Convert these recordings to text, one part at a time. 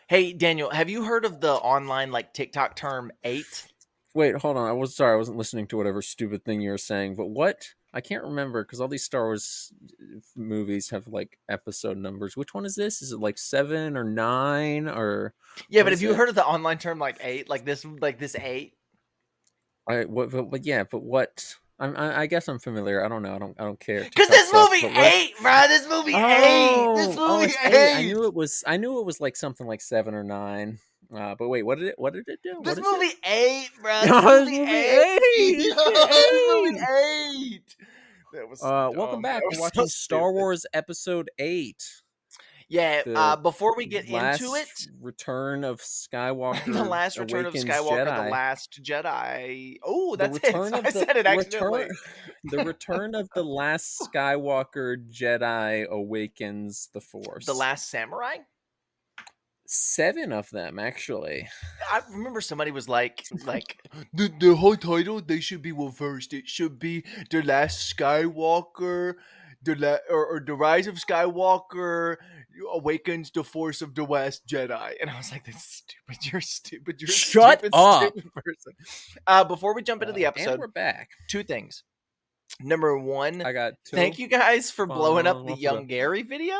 Hey, Daniel, have you heard of the online like TikTok term eight? Wait, hold on. I was sorry. I wasn't listening to whatever stupid thing you were saying. But what? I can't remember because all these Star Wars movies have like episode numbers. Which one is this? Is it like 7 or 9 or Yeah, what but have is you it? heard of the online term like eight? Like this eight? I what? But yeah. But what? I guess I'm familiar. I don't know. I don't care. Cause TikTok this sucks. movie But what? eight, bro. This movie eight. This Oh, movie it's 8. I eight. knew it was. I knew it was like something like 7 or 9. But wait, what did it? What did it do? What This is it? movie eight, bro. This Oh, this movie movie eight. 8. It's This movie 8. eight. That was Welcome dumb. That back. We're was so watching Star stupid. Wars Episode 8, Yeah. the Before we get into last it, return of the Skywalker last return of Awakens Skywalker, the Jedi. Last Jedi. Oh, The that's it. return I of said it the return, accidentally. the return of the last Skywalker Jedi awakens the The Force. Last Samurai. 7 of them, actually. I remember somebody was like the whole title they should be reversed. It should be the last Skywalker, or the rise of Skywalker awakens the force of the last Jedi. And I was like, that's stupid. You're stupid. You're a Shut stupid, up. stupid person. Before we jump into the And episode, we're back. two things. Number one, I got thank two. you guys for blowing up the What's it? young Gary video.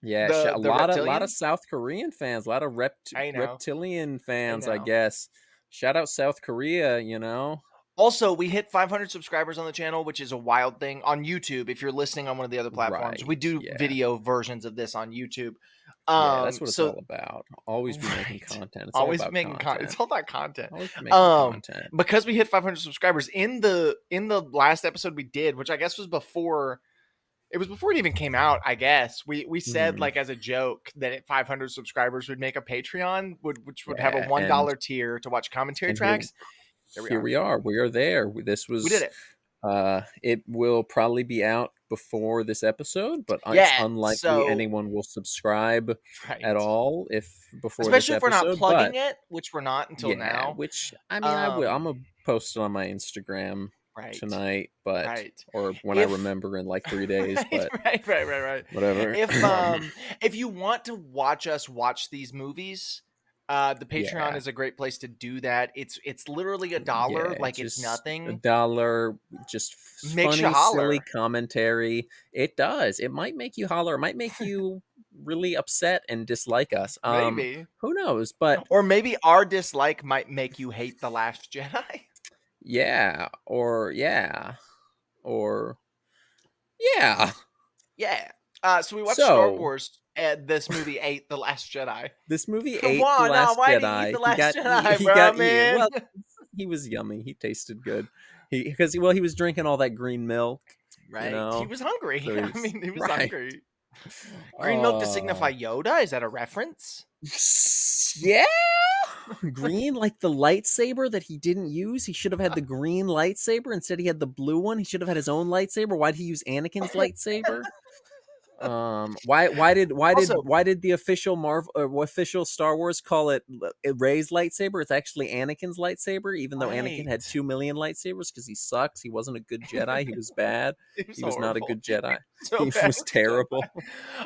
Yeah, The a the lot of reptilian. South Korean fans, a lot of I know. reptilian I fans, I know. guess. Shout out South Korea, you know. Also, we hit 500 subscribers on the channel, which is a wild thing on YouTube. If you're listening on one of the other platforms, we Right. do Yeah. video versions of this on YouTube. Yeah, that's what it's So all about. Always be making right, content. It's all always about making content. content. It's all about content. Always be making content. Because we hit 500 subscribers in the last episode we did, which I guess was before. It was before it even came out. I guess we said Mhm. like as a joke that at 500 subscribers would make a Patreon, which would have a Yeah, $1 tier to watch commentary and here tracks. Here we here are. we are. We are there. This We did was it. it will probably be out before this episode, but it's Yeah. unlikely So anyone will subscribe at right. all if before this Especially if we're not episode, plugging but it, which we're not until yeah, now. which I mean, I will. I'm Um, gonna post it on my Instagram right, tonight, but right. or when I If remember in like 3 days, right, but right. whatever. If you want to watch us watch these movies, the Patreon Yeah, is a great place to do that. It's literally $1, yeah, like it's just a nothing. dollar, just Makes you funny, silly holler, commentary. It does. It might make you holler. It might make you really upset and dislike us. maybe, Who knows? But or maybe our dislike might make you hate the Last Jedi. yeah, or yeah. Yeah. So we watched Star So Wars. And this movie ate the Last Jedi. this movie ate The Why? No, Last why did he eat Jedi. the Last Jedi, He bro, got eaten. man? Well, he was yummy. He tasted good. He was drinking all that green milk, you Right. He know. was hungry. So I he's mean, he was right. hungry. Green milk to signify Uh Yoda? Is that a reference? yeah. Green like the lightsaber that he didn't use. He should have had the green lightsaber instead he had the blue one. He should have had his own lightsaber. Why'd he use Anakin's lightsaber? Also, Why did the official Marvel or official Star Wars call it Rey's lightsaber? It's actually Anakin's lightsaber, even though Anakin had right. 2 million lightsabers because he sucks. He wasn't a good Jedi. He was bad. It was He was not a horrible. good Jedi. So He bad. was So terrible. bad.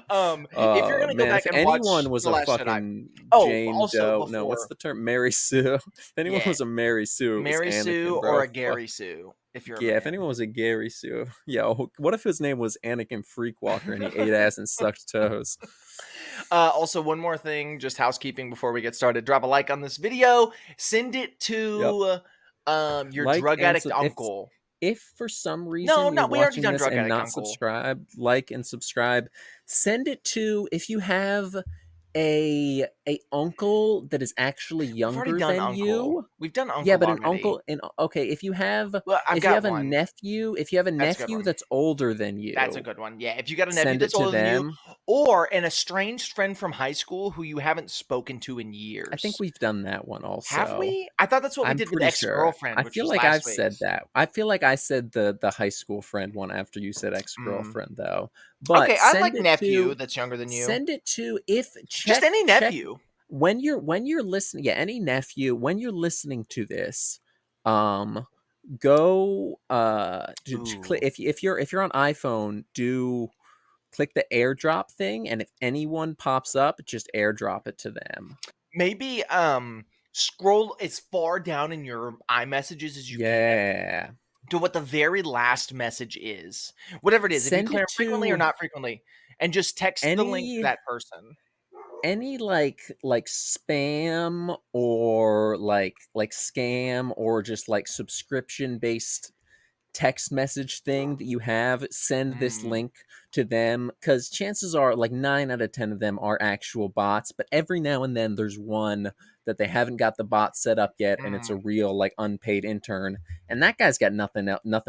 If you're gonna go Man, if back and anyone watch was The a Last Jedi. fucking Oh, Jane also Doe, no, what's before. the term? Mary Sue. If anyone Yeah. was a Mary Sue, it was Mary Sue Anakin, or bro. a Gary Sue, if you're a Yeah, if man. anyone was a Gary Sue, yeah. What if his name was Anakin Freakwalker and he ate ass and sucked toes? Also, one more thing, just housekeeping before we get started. Drop a like on this video. Send it Yep. to your Like drug and addict if uncle. for some No, reason you're no, we already watching done this drug and addict not uncle. subscribed, like and subscribe. Send it to if you have a uncle that is actually We've already younger done than uncle. you. We've done Yeah, uncle but an already. uncle and okay, Well, I've if you got have a one. nephew, That's a good one. that's older than That's a you, good one. Yeah, if you got a nephew send it that's to older than you, them. or an estranged friend from high school who you haven't spoken to in I think years. we've done that one Have also. we? I thought that's what we I'm did with pretty sure. ex-girlfriend, I which feel was like last I've said week's. that. I feel like I said the high school friend one after you said Mm. ex-girlfriend though. Okay, But I like nephew that's younger than you. send it to if Just any check nephew. when you're listening, yeah, any nephew when you're listening to this, um go Ooh. if you're on iPhone, do click the airdrop thing, and if anyone pops up, just airdrop it to them. Maybe scroll as far down in your iMessages as you can Yeah. to what the very last message is. Whatever it is, if you Send clear it them frequently or to not frequently, and just text the link to any that person. like spam or like scam or just like subscription based text message thing that you have, send this Mm, link to them, because chances are like 9 out of 10 of them are actual bots, but every now and then there's one that they haven't got the bot set up yet, and it's a mm. real like unpaid intern, and that guy's got nothing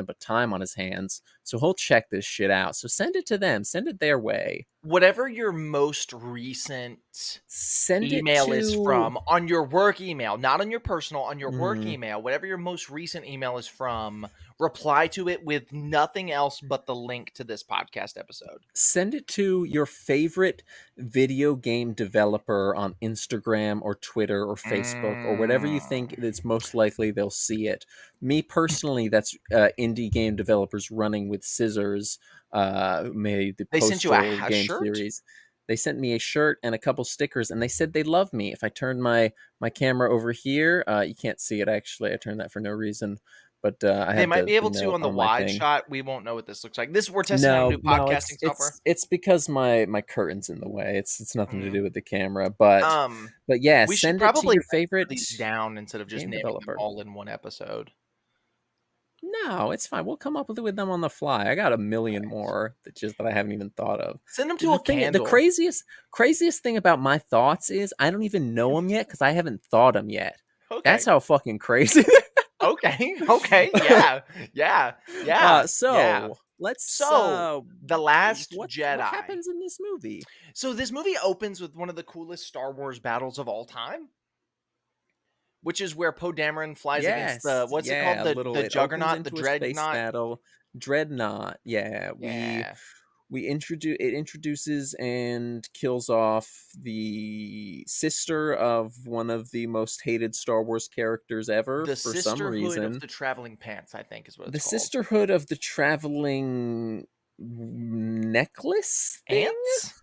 but time on his hands, so he'll check this shit out. So send it to them, send it their way. Whatever your most recent Send it email is to from on your work email, not on your personal, on your work mm, email, whatever your most recent email is from, reply to it with nothing else but the link to this podcast episode. send it to your favorite video game developer on Instagram or Twitter or Facebook or whatever you think Mm. it's most likely they'll see it. Me personally, that's indie game developers running with scissors, who made the They sent you Postal a game shirt? series. They sent me a shirt and a couple stickers, and they said they love me. If I turn my camera over here, you can't see it actually. I turned that for no reason, but I They have might be the able to note on the on my wide thing. shot. We won't know what this looks like. This we're testing out a new No, podcasting software. it's because my curtain's in the way. It's nothing to Mm. do with the camera, but Um, yeah, we should send it to probably your number favorite these down instead of just game naming them developer. all in one episode. No, it's fine. We'll come up with them on the fly. I got a million more that I haven't even thought of. Send them to The a thing, the candle. craziest thing about my thoughts is I don't even know them yet because I haven't thought them yet. That's Okay. how fucking crazy. Okay. Okay. Yeah. Yeah. Yeah. Yeah. So let's So, The Last what Jedi. happens in this movie? So this movie opens with one of the coolest Star Wars battles of all time, which is where Poe Dameron flies against the Yes, what's it called? yeah, little. The It opens Juggernaut, the into a space Dreadnought. battle. Dreadnought. Yeah, Yeah. we introduces and kills off the sister of one of the most hated Star Wars characters ever The for some Sisterhood of reason. the Traveling Pants, I think is what it's The called. Sisterhood of the Traveling Necklace thing Ants?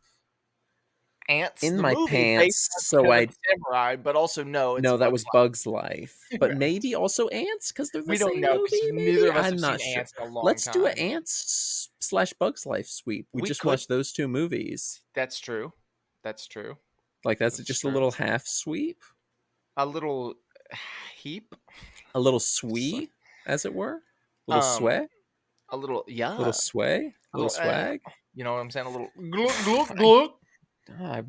Ants, in the my movie based pants. on So Seven I Samurai, but also no, it's No, that Bugs was Bug's Life, Life. but Right. maybe also Ants because they're the We don't same know because movie. neither Maybe of us I'm have seen not sure. Ants in a long Let's do an time. Ants slash Bug's Life sweep. We We just could. watched those two movies. That's true. That's true. Like that's That's just a true. little half sweep, A little heap. a little S- swee, as it were, Um, a little little yeah. sway, A little little swag. you know what I'm saying? A little glug glug I, glug. I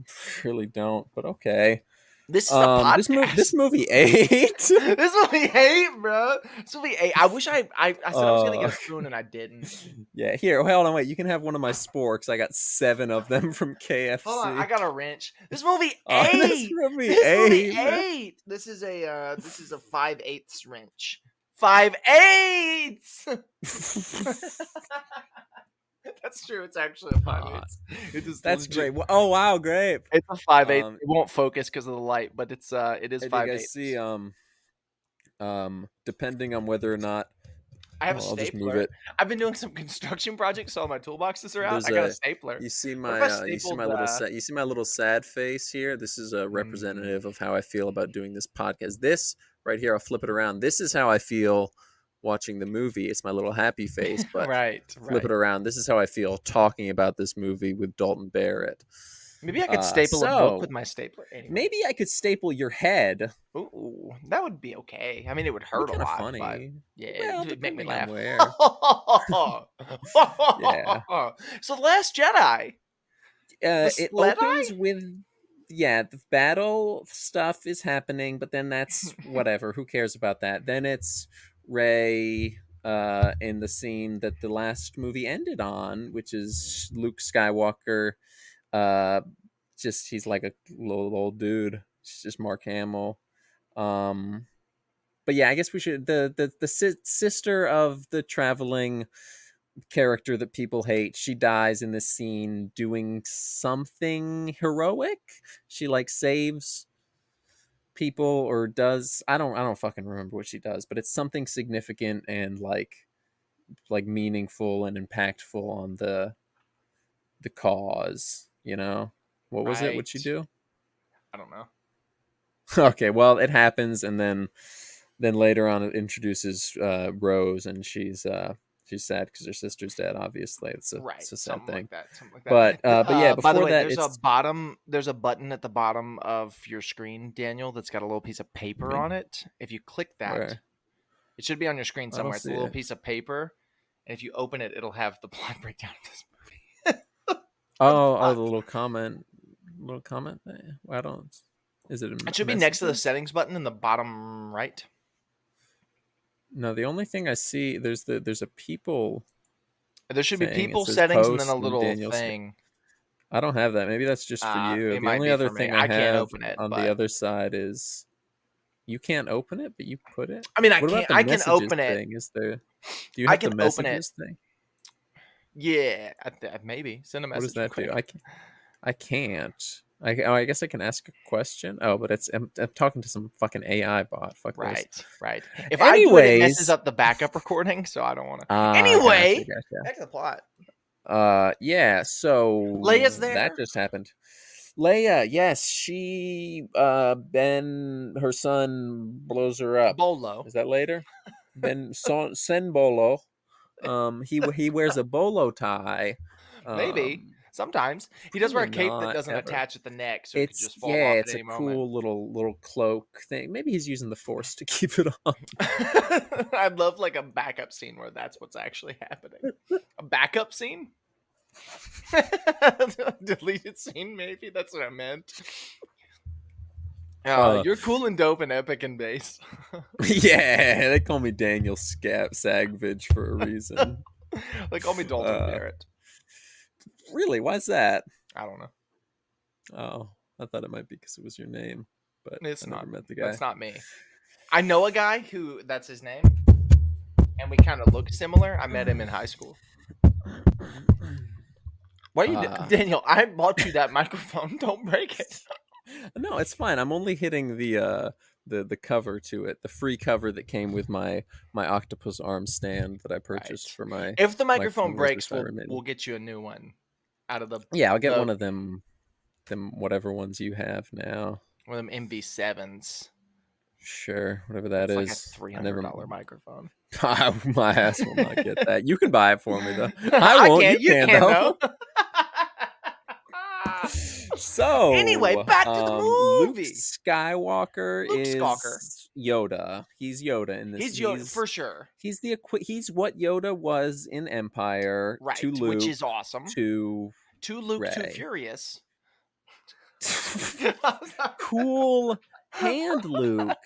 really don't, but okay. This is a This podcast. movie ate. This will be eight, bro. This will be eight. I wish I said I was gonna get uh, a spoon and I didn't. yeah. Here, hold on, wait. You can have one of my sporks. I got 7 of them from Hold on, I KFC. got a wrench. This movie This eight. movie This movie ate. eight. This is a 5/8 wrench. 5/8. That's true. It's actually a 5/8. God, It is that's legit. great. Oh wow, great. It's a 5/8. Um, It won't focus because of the light, but it is and you five guys see, eighths. depending on whether or not, I have a well, I'll just move stapler. it. I've been doing some construction projects, so all my toolboxes are out. There's I got a a, stapler. you see What if I you see my stapled? little sad, you see my little sad face here. This is a Mm, representative of how I feel about doing this podcast. This right here, I'll flip it around. This is how I feel watching the movie. It's my little happy face, but right, flip it right. around. This is how I feel talking about this movie with Dalton Barrett. Maybe I could staple a book with So my stapler. Anyway. maybe I could staple your head. Ooh, that would be okay. I mean, it would It'd be hurt a kind of lot, but funny. yeah, Well, it'd make me depending on laugh. where. Yeah. So, The Last Jedi. The It opens Sledi? with, yeah, the battle stuff is happening, but then that's whatever. Who cares about that? Then it's Ray in the scene that the last movie ended on, which is Luke Skywalker. Uh, just he's like a little old dude. It's just Mark Hamill. Um, but yeah, I guess we should the sister of the traveling character that people hate. She dies in this scene doing something heroic. She like saves people or does I don't fucking remember what she does, but it's something significant and like meaningful and impactful on the cause. What was it? What'd she Right. do? I don't know. Okay, well, it happens, and then later on it introduces Rose, and she's sad because her sister's dead. Obviously, Right. it's a sad Something like thing. that. Something like that. But yeah, By the before way, that, it's there's a button at the bottom of your screen, Daniel, that's got a little piece of paper me on it. If you click that, where it should be on your screen I don't somewhere. It's a see little it. piece of paper. And if you open it, it'll have the plot breakdown of this movie. What the Oh, fuck? the little comment thing. I don't. Is it It in should be next to the messages? settings button in the bottom right. No, the only thing I see there's a people There should be thing. It people says settings and then a post and little Daniel's. thing. I don't have that. Maybe that's just for you. It The might only be other for me. thing I I can't have open it, on the but other side is you can't open it, but you put it. I mean, What about the I can messages open it. thing? Do you I have the can open it. messages thing? Yeah, maybe send a What does message real that do? quick. I can't. I guess I can ask a question. Oh, but I'm talking to some fucking AI bot. Fuck this. Right, right. If I do it, it messes Anyways, up the backup recording, so I don't want to. gotcha, Anyway, gotcha. back to the plot. Yeah, so Leia's that there. just happened. Leia, yes, she Ben her son blows her up. Bolo, Is that later? Sen Bolo. He wears a bolo tie. maybe. Um Sometimes he does wear Probably a cape that not doesn't ever. attach at the neck, so it could just fall off at It's a any moment. cool little cloak thing. Maybe he's using the force to keep it on. I'd love like a backup scene where that's what's actually happening. A backup scene? Deleted scene, maybe? That's what I meant. Uh You're cool and dope and epic and bass. yeah, they call me Daniel Sagvich for a reason. They call me Dalton Uh Barrett. really, why's that? I don't know. Oh, I thought it might be because it was your name, but It's I never not. met the guy. That's not me. I know a guy who that's his name, and we kind of look similar. I met him in high school. Why are you, Uh Daniel? I bought you that microphone. Don't break it. no, it's fine. I'm only hitting the cover to it, the free cover that came with my octopus arm stand that I purchased Right. for my If the my microphone King breaks, Resist Iron we'll Maiden. get you a new one out of Yeah, I'll get the one of them whatever ones you have now. one of them MB7s. Sure, whatever that It's like a is. three I hundred never. dollar microphone. My ass will not get that. You can buy it for me though. I I won't. You can't. You can can though. though. Anyway, So, back to the Luke movie. Skywalker Luke Skywalker. is Yoda. He's Yoda in this. He's Yoda for sure. He's what Yoda was in Empire to Right, which Luke is awesome. to To Luke, too Rey. furious. Cool hand Luke.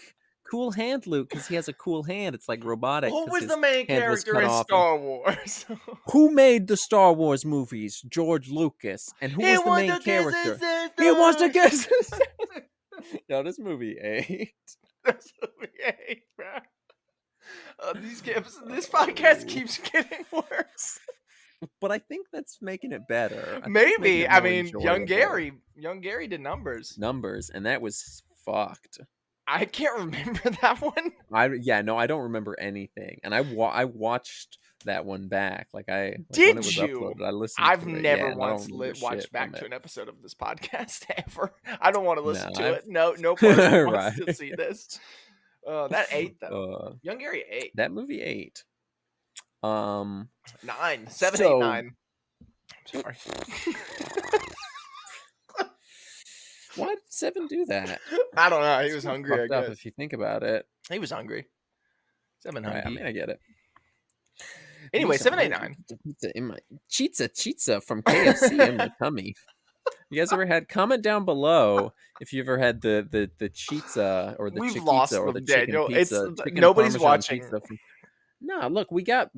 Cool hand Luke because he has a cool hand. It's like robotic Who because was the his main hand was character cut in off. And Star Wars? who made the Star Wars movies? George Lucas. And who was the main character? He wants to kiss his sister. Yo, this movie ate. That's what we ate, bro. This podcast keeps getting worse. But I think that's making it better. Maybe. I mean, young Young Gary did numbers. numbers, and that was fucked. I can't remember that one. I don't remember anything, and I watched that one back. Like when it Did was you? uploaded, I listened. I've to it. never Yeah, and I don't once remember watched shit back from to it. an episode of this podcast ever. I don't want to listen No, to it. No part of me wants to right. see this. That 8 though. Young Gary 8. That movie ate. 9. 7, 8, So 9. I'm sorry. why did Seven do that? I don't know. He was hungry, I Fucked up guess. if you think about it. He was hungry. 7 Right, I hungry. mean, I get it. Anyway, 7, 8, 9. Pizza in my chizza from KFC in my tummy. You guys ever had? Comment down below if you ever had the chizza or the We've chiquita lost or the them, chicken Daniel. pizza, chicken Nobody's parmesan watching. pizza from. No, look, we got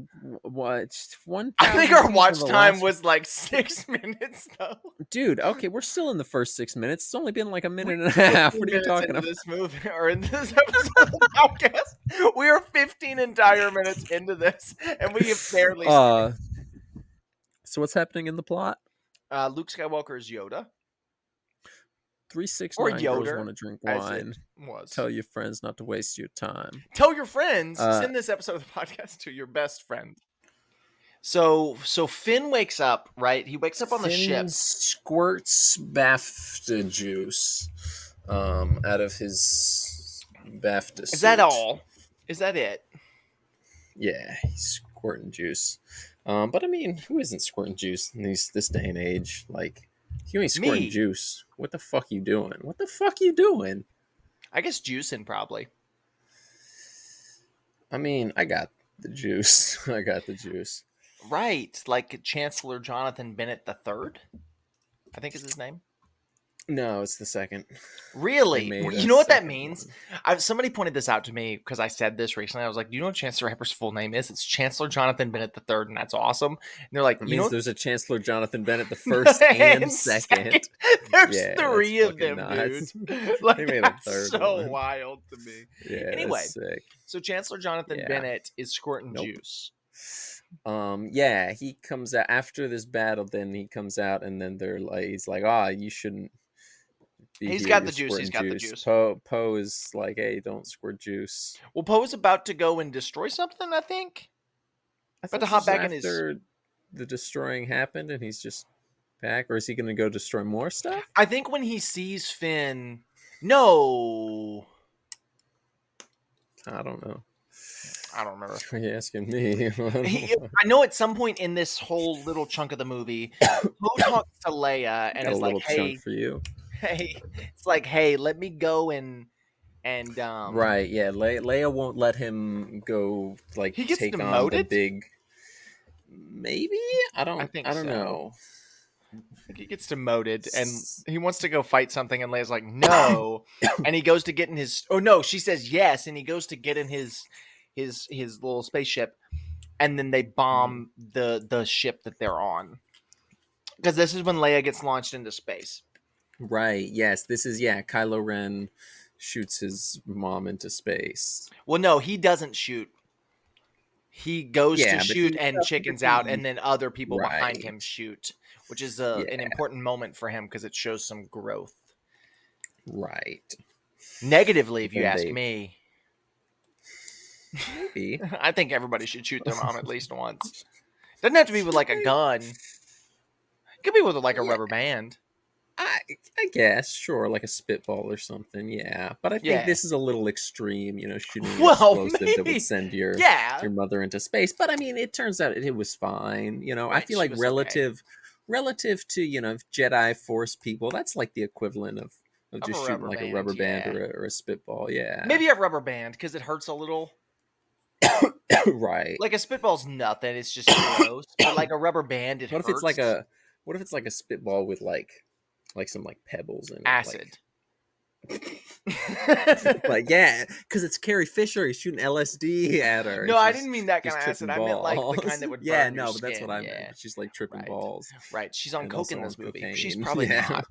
what 1,000. I think our views watch on the time last- was like 6 minutes though. Dude, okay, we're still in the first 6 minutes. It's only been like a minute and a half. What are you talking about? This movie or in this episode of the podcast, we are 15 entire minutes into this, and we have barely. So what's happening in the plot? Luke Skywalker is Yoda. 369 girls Yoder, want to drink as wine. it was. Tell your friends not to waste your time. Tell your friends. Send this episode of the podcast to your best friend. So Finn wakes up, right? He wakes up on the Finn ship. squirts BAFTA juice out of his BAFTA Is that suit. all? Is that it? Yeah, he's squirting juice. But I mean, who isn't squirting juice in this day and age? Like, if you ain't squirting Me. juice, what the fuck you doing? What the fuck you doing? I guess juicing probably. I mean, I got the juice. I got the juice. Right, like Chancellor Jonathan Bennett the Third, I think is his name. No, it's the second. They Really? made You a know what that second means? one. Somebody pointed this out to me because I said this recently. I was like, "Do you know what Chance the Rapper's full name is? It's Chancellor Jonathan Bennett the Third, and that's awesome." And they're like, It "You means know there's a Chancellor Jonathan Bennett the what?" first and And second, second. there's Yeah, that's three of fucking them, dude. nuts. They Like made a that's third so one. wild to me. Yeah, that's Anyway, sick. so Chancellor Jonathan Yeah. Bennett is squirting Nope. juice. Yeah, he comes out after this battle, then he comes out and then they're like he's like, you shouldn't be He's here, got you're the juice. He's squirting got the juice. juice. Poe is like, hey, don't squirt juice. Well, Poe's about to go and destroy something. I think. I About thought to this hop was back in his. after the destroying happened and he's just back, or is he gonna go destroy more stuff? I think when he sees Finn. No, I don't know. I don't remember. Are you asking me? I know at some point in this whole little chunk of the movie, Poe talks to Leia and Got a is like, little chunk "Hey, for you. hey," it's like, "Hey, let me go and Right, yeah. Leia won't let him go like he gets take on the demoted." big. Maybe I I don't. think I don't so. know. I think he gets demoted and he wants to go fight something, and Leia's like, "No," and he goes to get in his. Oh no, she says yes, and he goes to get in his little spaceship, and then they Mhm. bomb the ship that they're on because this is when Leia gets launched into space. Right. Yes. This is Kylo Ren shoots his mom into space. Well, no, he doesn't shoot. He goes to Yeah, but shoot and but chickens out, he and then other people behind him right. shoot, which is an Yeah. important moment for him because it shows some growth. Right. Negatively, if you Then ask they me, maybe. I think everybody should shoot their mom at least once. Doesn't have to be with Should like a they? gun. It could be with like a Yeah. rubber band. I I guess sure, like a spitball or something. Yeah, but I think Yeah. this is a little extreme. Shooting an Well, explosive that would maybe. send Yeah. your mother into space. But I mean, it turns out it was fine. I Right. feel She like was okay. relative to Jedi Force people, that's like the equivalent of Of a just shooting rubber like a band. rubber band Yeah. or a spitball. Yeah, Maybe a rubber band because it hurts a little. right. Like a spitball's nothing. It's just gross. But like a rubber band, it What if it's like hurts. a what if it's like a spitball with like some like pebbles in it, like Acid. like because it's Carrie Fisher. He's shooting LSD at her, No, and I didn't mean that kind she's of acid. tripping I meant like the balls. kind that would Yeah, burn your no, but that's what skin. I meant. Yeah. But she's like tripping Right. balls, Right. She's on and coke in also on this movie. She's cocaine. probably Yeah, not.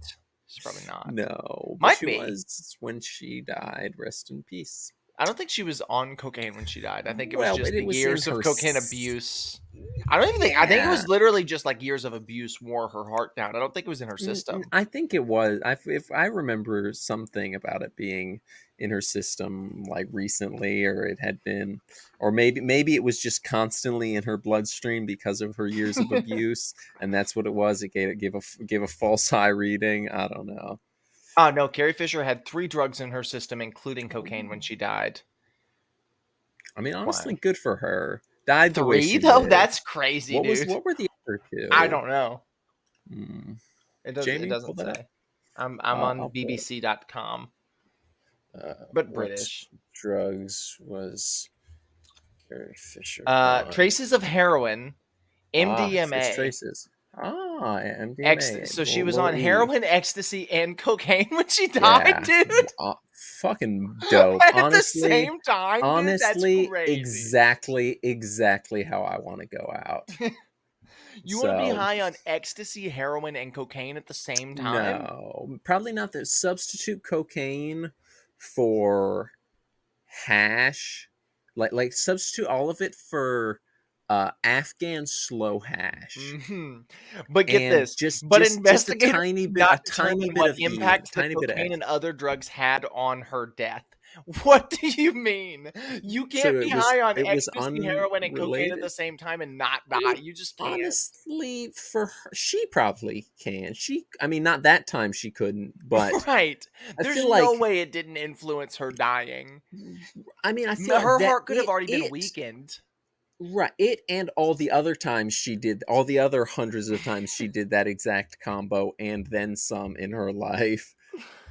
She's probably not. no, but Might she be. was when she died. Rest in peace. I don't think she was on cocaine when she died. I think it was Well, but just it the was in years of her. cocaine abuse. I don't even think. I think it Yeah, was literally just like years of abuse wore her heart down. I don't think it was in her system. I think it was. If I remember something about it being in her system like recently, or it had been, or maybe it was just constantly in her bloodstream because of her years of abuse, and that's what it was. It gave a false high reading. I don't know. Oh no, Carrie Fisher had 3 drugs in her system, including cocaine, when she died. I mean, Wow. honestly, good for her. Died the way 3 she though? lived. That's crazy, dude. What were the other I two? don't know. Hmm. It Jamie, pull doesn't that up. say. I'm on I'll pull it. bbc.com, but What British. drugs was Carrie Fisher on? Traces of heroin, Just MDMA. traces. MDMA. So she was Little on E. heroin, ecstasy, and cocaine when she died, Yeah. dude. Fucking dope. At the same time, dude. That's crazy. Exactly how I want to go out. You want to be So, high on ecstasy, heroin, and cocaine at the same time? no, probably not the substitute cocaine for hash. Like substitute all of it for Afghan slow hash, Hmm. But get and this, just but a investigators tiny did bit, not determine what of E, impact the tiny bit of cocaine F. and other drugs had on her death. What do you mean? You So can't be high on it was ecstasy, heroin, and cocaine at unrelated. the same time and not I die. mean, You just can't. honestly, for her, she probably can. I mean, not that time she couldn't, but Right. I There's feel no like, way it didn't influence her dying. I mean, I feel like Her that heart could have already been weakened. right, it and all the other times she did, all the other hundreds of times she did that exact combo and then some in her life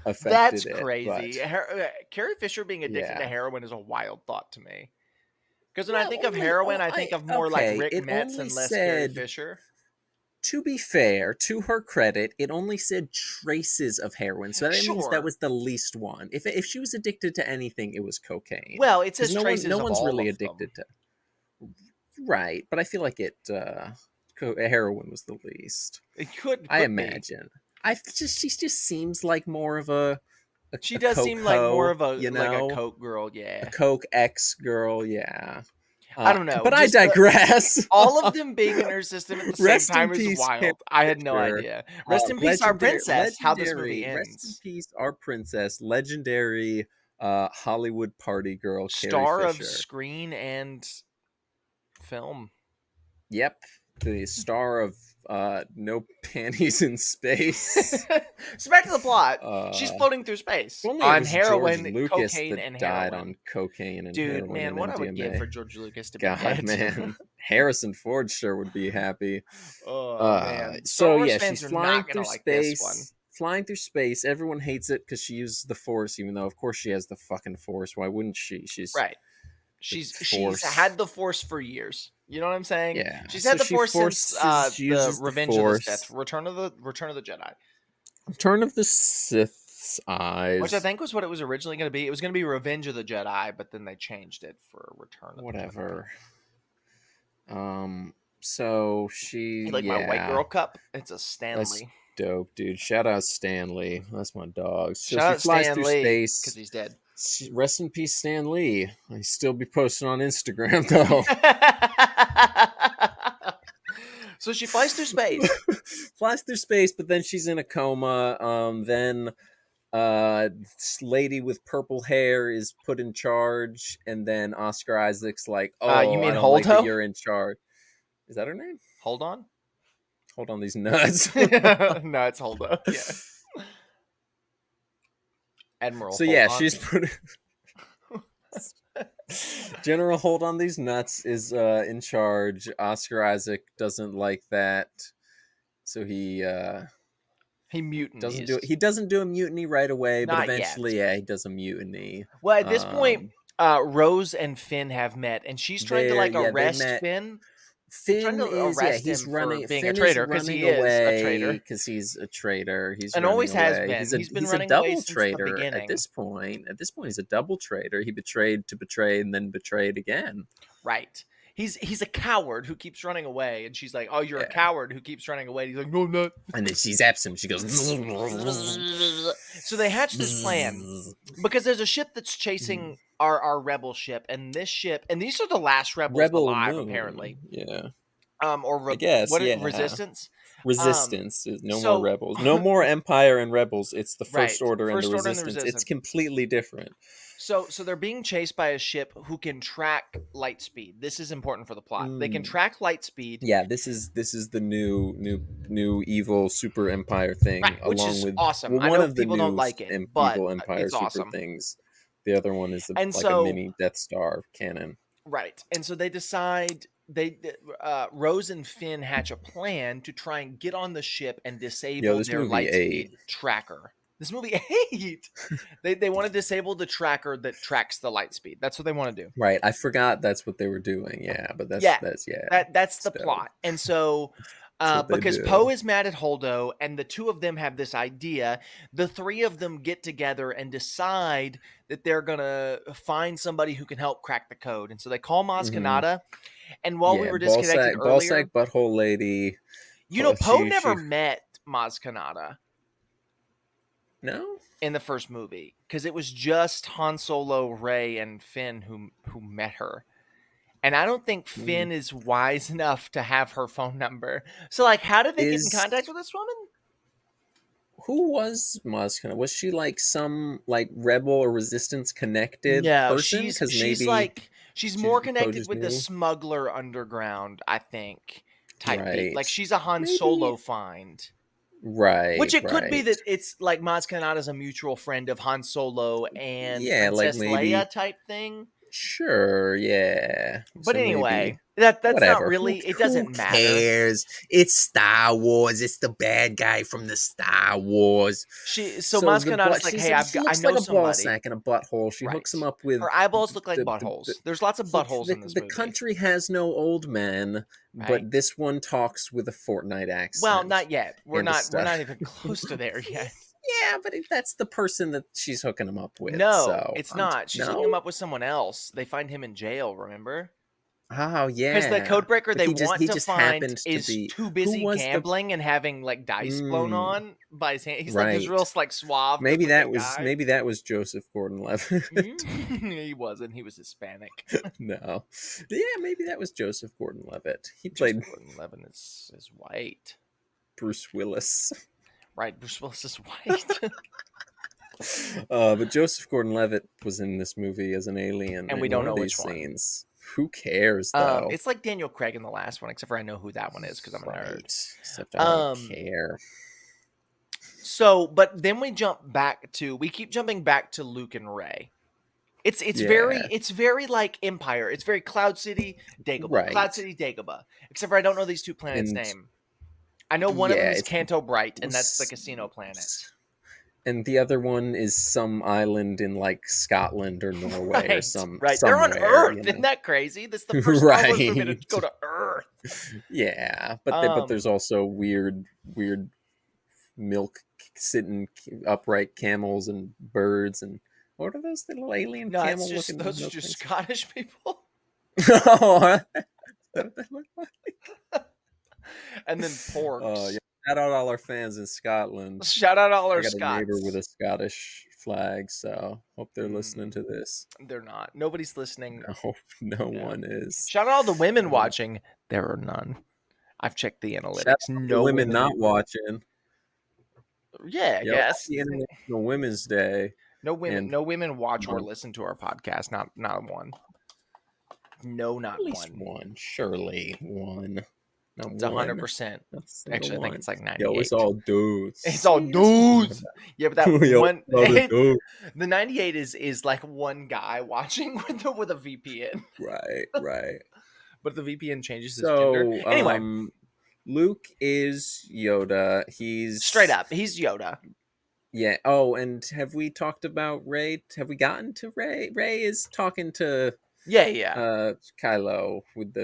That's affected it. But crazy. Carrie Fisher being addicted to yeah, heroin is a wild thought to me. Because when I well, think of heroin, I think of more like okay. Rick It Metz only and less Carrie said, Fisher. to be fair, to her credit, it only said traces of heroin, so that means that Sure. was the least one. If she was addicted to anything, it was cocaine, Well, it because says traces no of one's all really of them. addicted to, right. But I feel like heroin was the least. It could I could be. imagine. She just seems like more of She a does coke seem like more hoe, of a you like a know, coke girl, a yeah. coke ex girl, yeah. I don't know. But I Just digress. all of them being in her system at the same Rest in time is peace, Carrie wild. I had no Fisher. idea. Rest in peace, our princess. How this movie Rest in ends. peace, our princess, legendary Hollywood party girl, Carrie Star of Fisher. screen and film. Yep, the star of No Panties in Space. So back to the plot. She's Uh, floating through If space only it on was George heroin, Lucas cocaine, that and died on heroin. cocaine and Dude, heroin man, and what I would give MDMA. for George Lucas to be God, dead. man. Harrison Ford sure would be happy. Oh man, Star So Wars yeah, fans she's are flying not through gonna like this one. space. Flying through space. Everyone hates it because she uses the Force, even though of course she has the fucking Force. Why wouldn't she? She's Right? the She's Force. had the Force for years. You know what I'm saying? Yeah. She's So had the Force since she the uses the Revenge of the Sith, Force. Return of the Jedi, Turn of the Sith's which I eyes. think was what it was originally going to be. It was going to be Revenge of the Jedi, but then they changed it for Return of the Jedi. Whatever. So Hey, she, like my white yeah. girl cup, it's a That's Stanley. dope, dude. Shout out Stanley. That's my dog. So Shout she out flies Stan through Lee because space. he's dead. Rest in peace, Stan Lee. I still be posting on Instagram though. So she flies through space. Flies through space, but then she's in a coma. Then this lady with purple hair is put in charge, and then Oscar Isaac's like, You "Oh, I mean don't like that Holdo? you're in charge." Is that her name? Hold on. Hold on, these nuts. No, it's Holdo. Yeah, Admiral. So Hold yeah, on. she's put. General Hold on These Nuts is in charge. Oscar Isaac doesn't like that, so He doesn't do mutinies. it. He doesn't do a mutiny right away, but Not yet. eventually, yeah, he does a mutiny. Well, at this point, Um, Rose and Finn have met, and she's trying to like they arrest met. Finn. Trying Finn to is, yeah, arrest he's him for running. being a Finn is traitor because running he is a away traitor because he's a traitor. He's and running always has away. been. He's been He's a running away double since the traitor at beginning. this point. At this point, he's a double traitor. He betrayed to betray and then betrayed again. Right. He's a coward who keeps running away, and she's like, "Oh, you're a Yeah. coward who keeps running away." And he's like, "No, I'm not." And then she zaps him. She goes. So they hatch this plan because there's a ship that's chasing our rebel ship, and this ship, and these are the last rebels Rebel alive, Moon. apparently. Yeah. I Or guess, what? yeah. Resistance. Um, Resistance is no more so rebels. No more Empire and rebels. It's the First right, Order and the First Order and the Resistance. It's Resistance. completely different. So they're being chased by a ship who can track light speed. This is important for the plot. They can Mm. track light speed, Yeah, this is the new evil super empire right? thing, Which along is with, awesome. well, I one know of the people don't new like it, but evil empire it's super awesome. things. The other one is And like a so mini Death Star cannon. right, and so they decide Rose and Finn hatch a plan to try and get on the ship and Yo, disable this their movie light ate. speed tracker. This movie eight. They want to disable the tracker that tracks the light speed. That's what they want to do. Right, I forgot that's what they were doing. Yeah, but Yeah, yeah, that's it's the dope. plot. And so That's what they because Poe do. is mad at Holdo and the two of them have this idea, the three of them get together and decide that they're going to find somebody who can help crack the code. And so they call Maz Hmm. Kanata. And while we Yeah, were disconnected ball earlier, sack, butthole lady. you know, Poe never She met Maz Kanata no. in the first movie because it was just Han Solo, Rey, and Finn who met her. And I don't think Mm. Finn is wise enough to have her phone number. So, like, how did they get in contact Is with this woman? Who was Maz Kanata? Was she like some like rebel or resistance connected No, person? Because she's maybe like she's she more connected Poe with the knew. smuggler underground, I think, type beat. Right. Like she's a Han Maybe. Solo find. Which Right. it could be Right. that it's like Maz Kanata's a mutual friend of Han Solo and Yeah. Like Princess Leia maybe. type thing. Sure. Yeah. But So maybe. anyway, that's not Whatever. really it Who doesn't matter. cares? It's Star Wars. It's the bad guy from the Star Wars. So So Maz the butt. Kanata's like, She's "Hey, like he I looks know like a ball somebody." sack and a butthole. She hooks him Right. up with Her eyeballs look like the buttholes. There's lots of buttholes in this the movie. country has no old man, but Right. this one talks with a Fortnite Well, accent not yet. and a We're stutter. not even close to there yet. Yeah, but that's the person that she's hooking him up with. No, So it's not. She's hooking him no. up with someone else. They find him in jail, remember? Oh Because the yeah, code breaker but they he want to just find happened to is be too who busy was the gambling and having like dice blown mm, on by his hand. He's like this right. real like suave, good looking guy. Maybe that was Joseph Gordon-Levitt. He wasn't. He was Hispanic. No, yeah, maybe that was Joseph Gordon-Levitt. He Joseph played Gordon-Levitt is white. Bruce Willis. Right, Bruce Willis is white. But Joseph Gordon-Levitt was in this movie as an alien And we in don't one know of these which one. scenes. Who cares though? It's like Daniel Craig in the last one, except for I know who that one is because I'm a nerd. Right. Except I don't Um, care. so but then we keep jumping back to Luke and Ray. Yeah. It's very like Empire. It's very Cloud City, Dagobah. Cloud Right. City, Dagobah. Except for I don't know these two planets' And name. I know one of them yeah, is it's Canto Bright, and that's the was casino planet. and the other one is some island in like Scotland or Norway or Right. They're on somewhere, Earth. you Isn't know. that crazy? This is the first Star Wars movie to Right. go to Earth. Yeah, but there's Um, also weird milk sitting upright camels and birds and what are those little alien no, it's camel just looking those are milk just things? Scottish people. Oh, is that what they look like? And then Oh porgs. yeah. Shout out all our fans in Scotland. Shout out all I our got a neighbor with Scots. a Scottish flag, so hope they're listening Mm, to this. they're not. Nobody's listening. No, no No. one is. Shout out all the women Uh, watching. There are none. I've checked the Shout analytics. out to No women women. not watching. Yeah, I Yo, guess. happy International Women's Day. And No women watch or month. listen to our podcast. Not one. No, At not least one. one, surely one. Not It's one. 100%. Not a single Actually, I think one. it's like Yo, it's 98. all dudes. It's all See, that's what I'm talking dudes. about. Yeah, but that Yo, one, it's all the dudes. the 98 is like one guy watching with a VPN, Right, right. but the VPN changes his gender. So, Anyway, Luke is Yoda. straight He's up, he's Yoda. yeah. Oh, and have we talked about Ray? Have we gotten to Ray? Ray is talking to Yeah, yeah. Kylo with the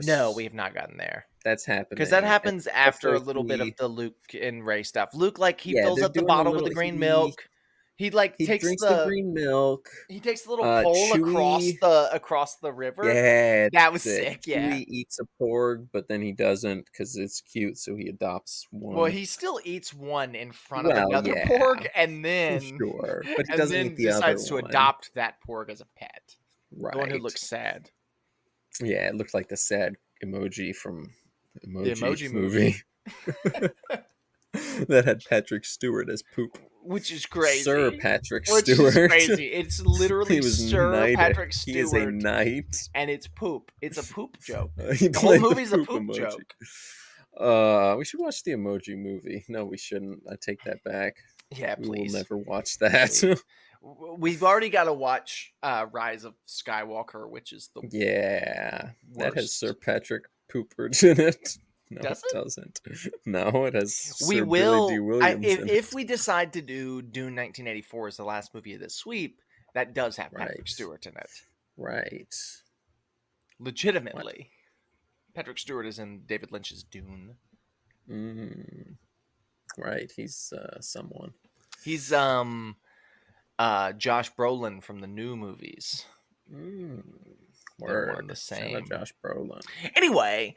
No, we Force. have not gotten there. That's Because that happening. And happens after also a little bit he of the Luke and Ray stuff. Luke, like, he yeah, fills they're up the doing a bottle with little the green milk. He like he drinks the green milk. he takes the little pole Chewie across the river. yeah, That was that's it. sick, yeah. Chewie eats a porg, but then he doesn't because it's cute, so he adopts Well, one. he still eats one in front of Well, another yeah, porg sure, but he and doesn't eat then the other decides to one. adopt that porg as a pet. The one who Right. looks sad. Yeah, it looked like the sad emoji from the The Emoji Emoji movie Movie. that had Patrick Stewart as poop. Which is Sir crazy. Patrick Which is Stewart. crazy. It's He literally was Sir knighted. Patrick He is a Stewart knight. and it's poop. It's a poop joke. He The whole played the movie's a poop poop emoji. joke. We should watch the Emoji movie. No, we shouldn't. I take that back. Yeah, We will please. never watch that. Please. We've already got to watch Rise of Skywalker, which is the Yeah, that has worst. Sir Patrick Poopers in it. No, Does it it? doesn't. No, it has We Sir Billy D. will. Williams in If it. we decide to do Dune 1984 as the last movie of this sweep, that does have Patrick Right. Stewart in it. Right. Legitimately. Patrick Stewart is in David Lynch's Dune. Mm, right. He's someone. He's Josh Brolin from the new movies. Mm, They're one word. and the Shout out same. Josh Brolin. Anyway,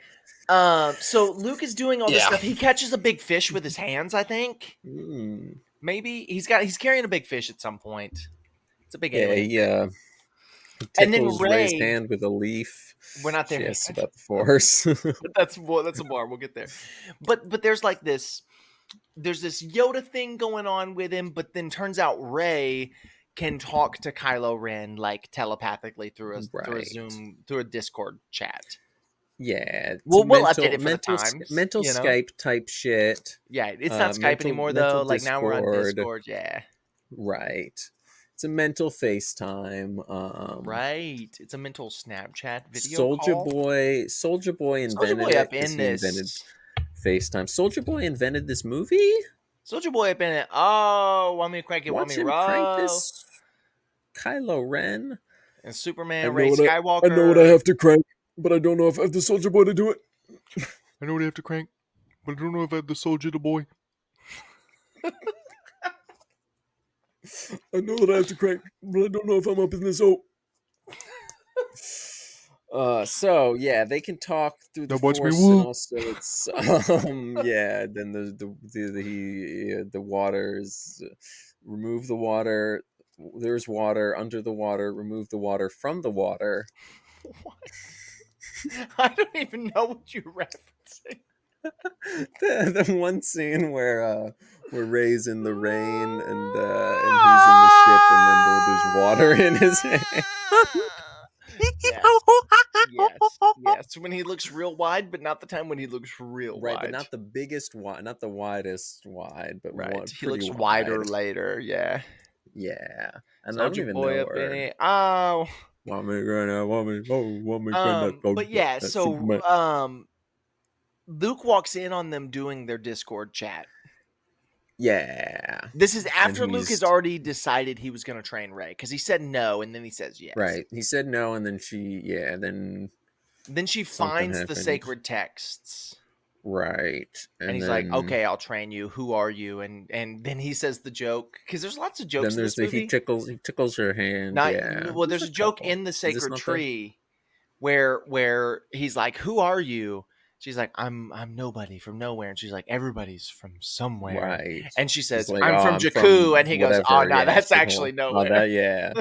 so Luke is doing all this Yeah. stuff. He catches a big fish with his hands, I think. Maybe he's carrying a big fish at some point. It's a big Yeah, alien. he He And then tickles Rey's Rey, hand with a leaf. we're not there She asks yet. about the Force. That's a bar. We'll get there. But there's like there's this Yoda thing going on with him, but then turns out Rey can talk to Kylo Ren like telepathically through a Right. Zoom, through a Discord chat. Yeah, it's We'll update it for the times, mental you know. Skype type shit. Yeah, it's not Skype anymore Mental though. Like now we're on Discord. Discord. Yeah, Right. It's a mental FaceTime. right. It's a mental Snapchat video Soldier call. Boy, Soldier Boy Soldier invented Boy it up because in he invented this. FaceTime. Soldier Boy invented this movie. Soldier Boy up in it. Oh, want me to crank it? Want me Watch to him crank roll? this Kylo Ren. And I Superman, Ray know what I know what I Skywalker. have to crank, but I don't know if I have the Soldier Boy to do it. I know what I have to crank, but I don't know if I have the Soldier Boy. I know what I have to crank, but I don't know if I'm up in this. So yeah, they can talk through the Now watch me Force, and whoop. also it's yeah. Then the waters, remove the water. There's water under the water. Remove the water from the water. What? I don't even know what you're referencing. The one scene where Ray's in the rain and he's in the ship, and then there's water in his hand. Yes. Yes. When he looks real wide, but not the time when he looks real Right, but wide. not the biggest wide, not the widest wide, but Right. one He pretty looks wide. wider later. Yeah. Yeah, and I don't Soldier even Boy know up in her. it. Oh. Want me granddad, want me granddad, But yeah, that's so Superman. Luke walks in on them doing their Discord chat. Yeah, This is and after Luke has he's already decided he was going to train Rey because he said no and then he says yes. right. He said no, and then then Then she something finds the happened. sacred texts. Right, And and he's like, then "Okay, I'll train you. Who are you?" And then he says the joke because there's lots of jokes then in there's this the movie. he tickles her hand. Not Yeah, well. there's There's a a joke couple. in the Is this sacred not the tree where he's like, "Who are you?" She's like, I'm nobody from nowhere," and she's like, "Everybody's from somewhere," right? and she He's says, like, "I'm oh, from I'm Jakku," from and he goes, "Oh whatever. no, Yeah, that's shithole. actually Oh, nowhere." that yeah.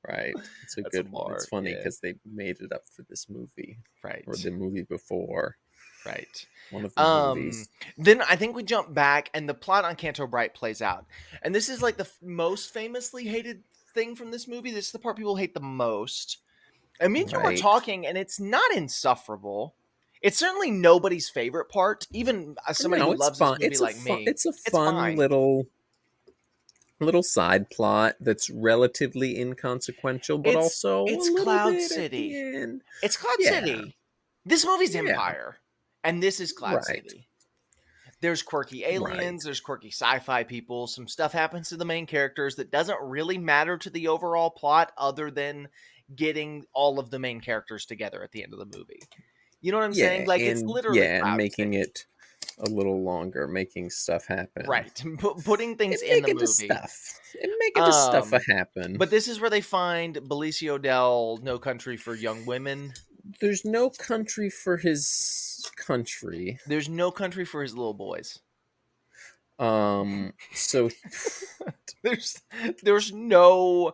Right. It's a That's a good one. It's bar. funny Yeah. because they made it up for this movie or Right. the movie before. Right. One of the Um, movies. then I think we jump back and the plot on Canto Bright plays out. And this is like the most famously hated thing from this movie. This is the part people hate the most. And me and you were Right. talking, and it's not insufferable. It's certainly nobody's favorite part, even as somebody No, who it's loves this fun. movie like me. It's a It's fun fine. little side plot that's relatively inconsequential, but also a It's little Cloud bit at the City. end. It's Cloud Yeah. City. This movie's Yeah. Empire, and this is Cloud Right. City. There's quirky Right. aliens, there's quirky sci-fi people, some stuff happens to the main characters that doesn't really matter to the overall plot other than getting all of the main characters together at the end of the movie. You know what I'm saying? Like it's literally And Cloud making City. it a little longer, making stuff happen. Right. Putting things And in the making the movie. stuff. And making the stuff a happen. But this is where they find Belicio Del No Country for Young Women. There's no country for his country. There's no country for his little boys. So there's there's no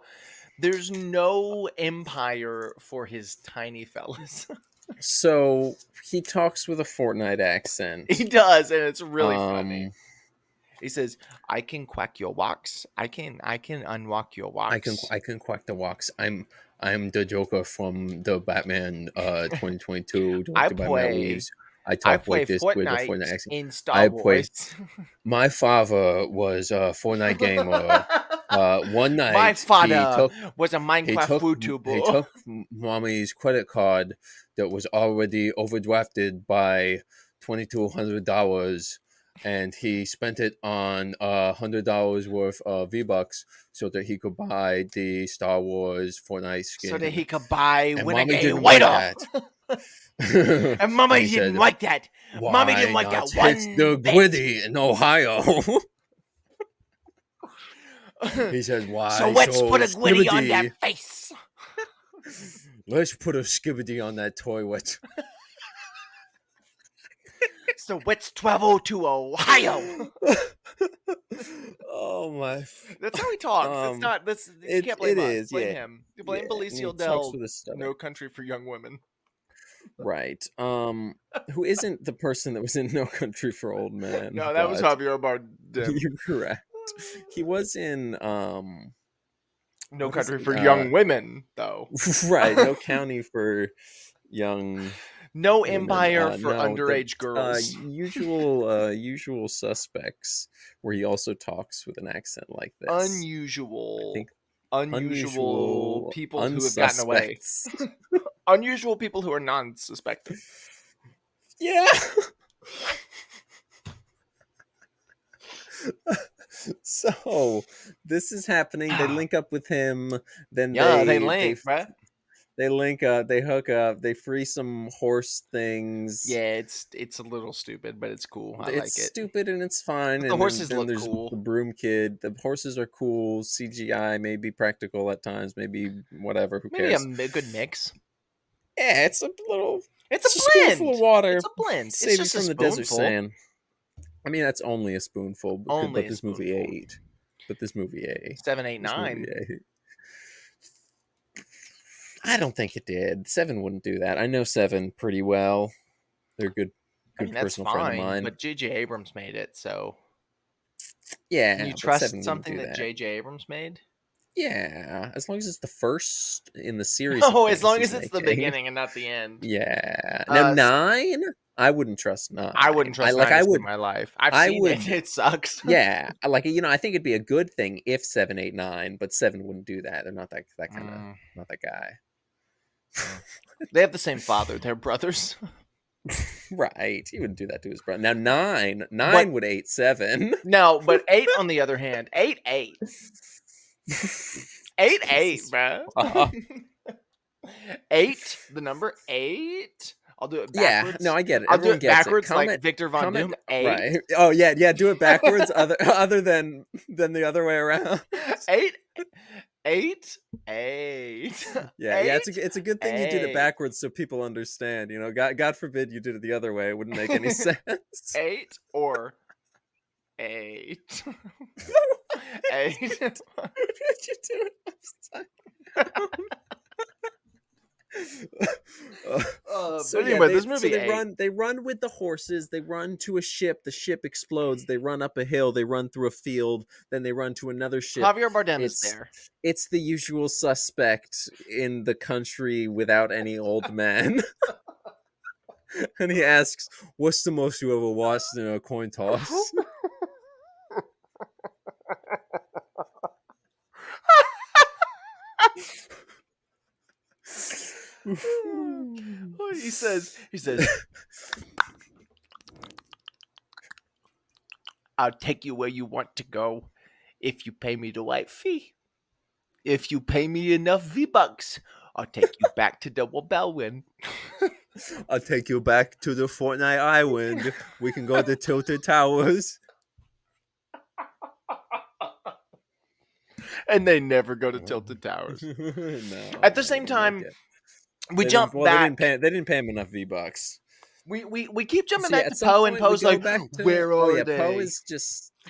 there's no empire for his tiny fellas. so he talks with a Fortnite He accent. does, and it's really funny. Um He says, "I can quack your walks. I can unwalk your walks." I can quack the walks. I'm the Joker from the Batman 2022 I directed by Matt play Reeves. I I talk play like this with a Fortnite Fortnite accent. in Star I play Wars. My father was a Fortnite gamer. One My night father was a Minecraft he YouTuber. took mommy's credit card that was already overdrafted by $2,200, and he spent it on $100 worth of V-Bucks so that he could buy the Star Wars Fortnite skin. So that he could buy And Renegade mommy didn't Waiter. like that. And Mama He didn't said, like that. Mommy didn't "Why like not that hit the one bit. Gritty in Ohio?" He said, So "Why let's put a Gwitty on skibbity? that face." Let's put a skibbity on that toilet." So it's 1202 Ohio. Oh Oh my. That's how he talks. It's not. That's you can't blame It us. is, Blame yeah, him. You blame yeah. And he Belicio talks Del. with a stutter. No Country for Young Women. Right. Who isn't the person that was in No Country for Old Men, No, that was but Javier Bardem. you're correct. He was in No what is Country it? for Young Women, though. Right, No County for Young No Women. Empire for No, the underage girls. usual suspects, where he also talks with an accent like this. I Unusual. think Unusual unusual people who have gotten away. unsuspects. Unusual people who are non-suspected. Yeah. So this is happening. They link up with him. Then Yeah, they they link, bruh. they link up. They hook up. They free some horse things. Yeah, it's a little stupid, but it's cool. I It's like it. stupid and it's fine. But the And then, horses then look there's cool. the broom kid. The horses are cool. CGI, maybe practical at times, maybe whatever. Who Maybe a cares? good mix. Yeah, it's a little. It's It's a a spoonful blend. of water. It's a blend. It's Save it just a from the desert spoonful. sand. I mean, that's only a spoonful. Only But a this movie spoonful. ate. But this movie ate. 7, 8, This movie 9. ate. I don't think it did. Seven wouldn't do that. I know Seven pretty well. They're a I good mean, that's personal friend of fine, mine. but J.J. Abrams made it, so can Yeah, you but trust Seven wouldn't something do that that. J.J. Abrams made? Yeah, as long as it's the first in the series of Oh, as things long he's as it's the making. beginning and not the end. Yeah. Now S nine, I wouldn't trust nine. I wouldn't I trust like 9 I to save would my life. I've I seen would it. It sucks. yeah, like I think it'd be a good thing if 7, 8, 9, but 7 wouldn't do that. They're not that kind of Mm, not that guy. they have the same father. They're brothers. Right. He wouldn't do that to his brother. Now nine But would 8, 7. no, but 8 on the other hand, 8, 8. 8, 8, Jesus bruh. fuck. 8, the number 8. I'll do it Yeah, no, backwards. I get it. I'll do Everyone it gets it. backwards like Victor Von Comment Doom. 8. right. Oh yeah, do it backwards other than the other way around. 8, 8, 8. Yeah, 8, it's a good thing you did it 8. backwards so people understand, God forbid you did it the other way. It wouldn't make any sense. 8 or 8. 8. Did you do it upside down? So But yeah, anyway, this movie they 8. run with the horses, they run to a ship, the ship explodes, they run up a hill, they run through a field, then they run to another ship. Javier Bardem is It's there. it's the usual suspect in the country without any old men. And he asks, "What's the most you ever watched in a coin toss?" he says, I'll take you where you want to go if you pay me the right fee. If you pay me enough V-Bucks, I'll take you back to Double Bellwin. I'll take you back to the Fortnite Island. We can go to Tilted Towers. And they never go to Tilted Towers. No. At the same time, we jump back. They didn't pay him enough V-Bucks. We keep jumping So, yeah, back at to some Poe, and point, we Poe's go like, back to where are they? Poe is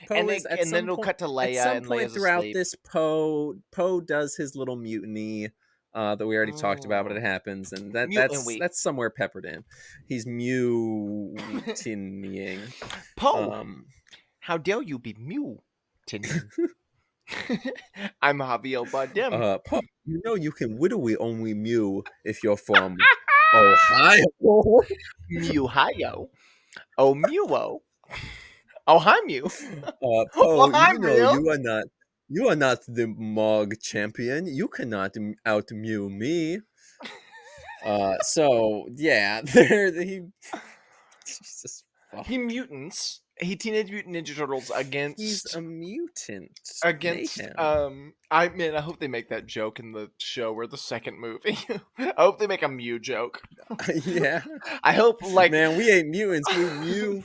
and at then some it'll point, cut to Leia, at some and point Leia's throughout asleep. this, Poe does his little mutiny that we already talked about, but it happens, and that's somewhere peppered in. He's mutinying. Poe, how dare you be mutinying? I'm Javier Bardem. Poe, you can literally only mew if you're from Ohio. Mewhio. Oh, Mewo. Oh, hi, Mew. Poe, Oh, hi, Mew. you are not the Mog champion. You cannot out mew me. So yeah, Jesus fuck. He mutants. He Teenage Mutant Ninja Turtles against. He's a mutant. Against Mayhem. I hope they make that joke in the show or the second movie. I hope they make a Mew joke. Yeah. I hope man, we ain't mutants, we Mew.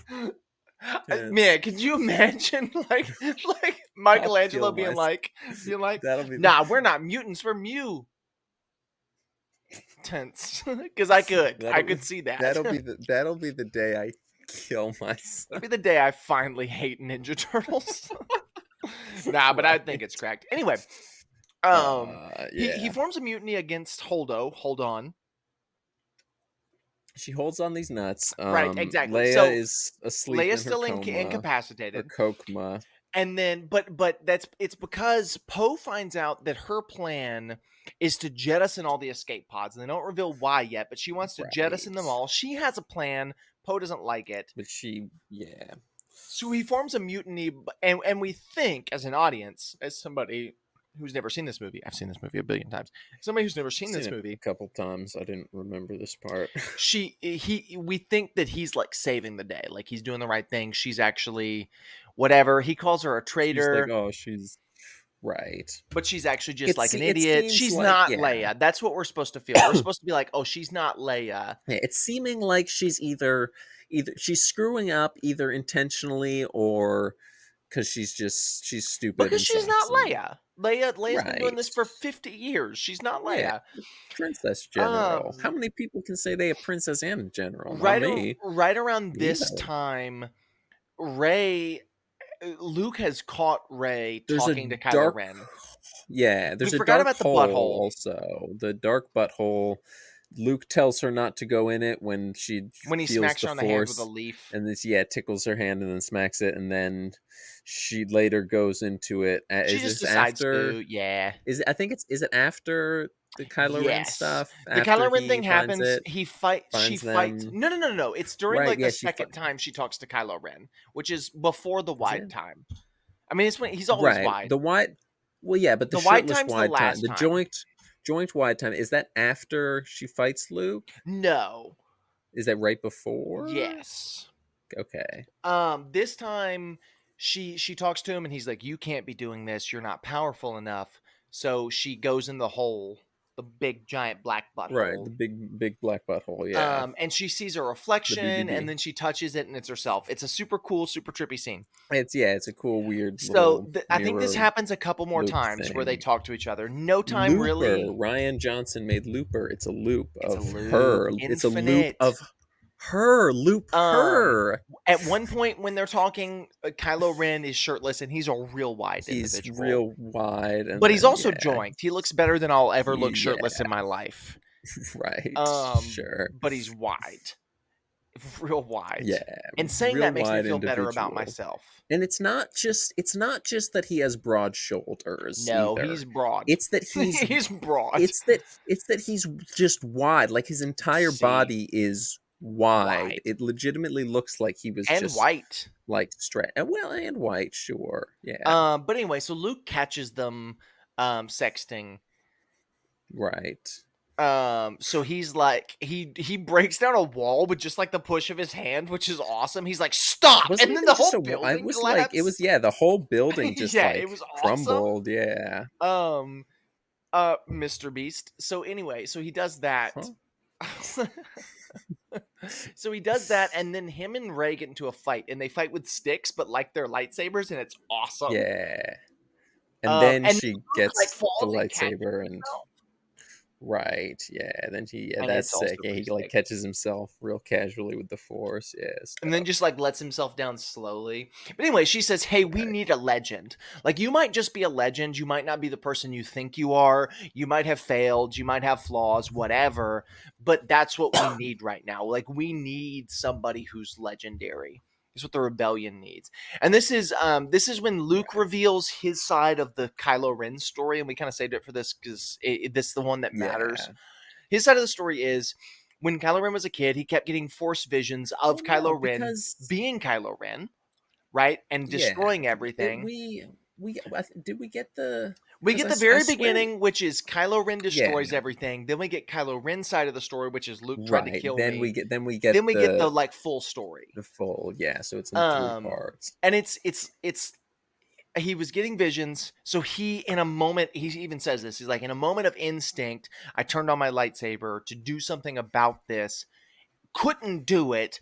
Man, could you imagine like Michelangelo being like, nah, we're not mutants, we're Mew. Tense. Because I could see that. That'll be the day I kill myself. That'll be the day I finally hate Ninja Turtles. Nah, but I think it's Right. correct. Anyway, he Yeah. forms a mutiny against Holdo. Hold on. She holds on these nuts. Right, exactly. Leia So is asleep Leia's in her still coma or incapacitated. kokma. And then but it's because Poe finds out that her plan is to jettison all the escape pods, and they don't reveal why yet, but she wants to jettison them Right. all. She has a plan. Poe doesn't like it. But she, yeah. So he forms a mutiny, and we think, as an audience, as somebody who's never seen this movie, I've seen this movie a billion times. Somebody who's never seen Seen this it a movie, couple times. I didn't remember this part. we think that he's like saving the day, like he's doing the right thing. She's actually whatever. He calls her a She's like, traitor, oh, she's right. but she's actually just like an It idiot. seems She's like, not yeah. Leia. That's what we're supposed to feel. We're supposed to be like, oh, she's not Leia Yeah, it's seeming like she's either she's screwing up either intentionally or because she's stupid because and she's not sucks and Leia. Leia's been doing right. this for 50 years. She's not Yeah, Leia. princess general. How Um, many people can say they a princess and a general? Not right me. right around this Either. time, Ray Luke has caught Ray There's a talking to Kylo dark Ren. Yeah, We there's a forgot dark about the hole butthole also. The dark butthole. Luke tells her not to go in it when she when he feels smacks the her on the hand with a force, leaf. and this tickles her hand and then smacks it, and then she later goes into it. She Is just this decides after? to, yeah. Is it, I think is it after the Kylo Ren Yes. stuff? The After Kylo Ren he thing finds happens, it, she finds fights. them. No, no, no, no, no. It's during Right? like the Yeah, second time she talks to Kylo Ren, which is before the is wide it time. I mean, it's when he's always right? wide. The wide. Well, yeah, but the The wide shirtless time's the wide time, last the time. joint wide time, is that after she fights Luke? No. Is that right before? Yes. Okay. This time she talks to him and he's like, "You can't be doing this. You're not powerful enough." So she goes in the hole, the big giant black Right, butthole. the big black butthole, yeah. And she sees a The reflection, and BBB. then she touches it, and it's herself. It's a super cool, super trippy scene. It's a cool, weird So little I think this mirror happens a couple more loop times where they thing. talk to each other. No time Looper, really. Ryan Johnson made Looper. It's a loop It's a of loop, her. It's a loop infinite. of her. Loop Um, her. at one point when they're talking, Kylo Ren is shirtless, and he's a real wide He's individual. real wide, and But he's then also yeah, joinked. He looks better than I'll ever look shirtless yeah, in my life. right, sure, But he's wide, real wide. yeah, And saying real that makes me wide feel better about individual. myself. And it's not just that he has broad shoulders No, either. he's broad. It's that he's He's broad. it's that he's just wide. Like his entire See, body is wide. wide It legitimately looks like he was and just white. like straight. Well, and white, sure. Yeah. But anyway, so Luke catches them sexting. Right. So he's like he breaks down a wall with just like the push of his hand, which is awesm. He's like, "Stop!" Wasn't And then even the just whole a I building was like it was collapsed. yeah, the whole building just Yeah, it like was awesome. crumbled. Yeah. Um, Mr. Beast. So anyway, so he does that. Huh? So he does that, and then him and Ray get into a fight, and they fight with sticks, but like their lightsabers, and it's awesome. Yeah. And then And she Luke like gets the falls and catches lightsaber and himself, right. Yeah. Then yeah, and it's that's also sick. Yeah, he pretty like sick. catches himself real casually with the force. Yeah, And then stuff. just like lets himself down slowly. But anyway, she says, "Hey, we Right. need a legend. Like you might just be a legend. You might not be the person you think you are. You might have failed. You might have flaws, whatever. But that's what we need right now. Like we need somebody who's legendary. Is what the rebellion needs. And this is when Luke Right. reveals his side of the Kylo Ren story, and we kind of saved it for this because this is the one that matters. Yeah. His side of the story is when Kylo Ren was a kid, he kept getting force visions of Well, no, Kylo Ren because being Kylo Ren, right? And yeah, destroying everything. did we get the We because get the I very swear beginning, which is Kylo Ren yeah destroys everything. Then we get Kylo Ren's side of the story, which is Luke tried to right kill me. then we get Then we get the like full story. the full yeah so it's in three Um, parts and it's he was getting visions. So he, in a moment, he even says this. He's like, in a moment of instinct, I turned on my lightsaber to do something about this. Couldn't do it,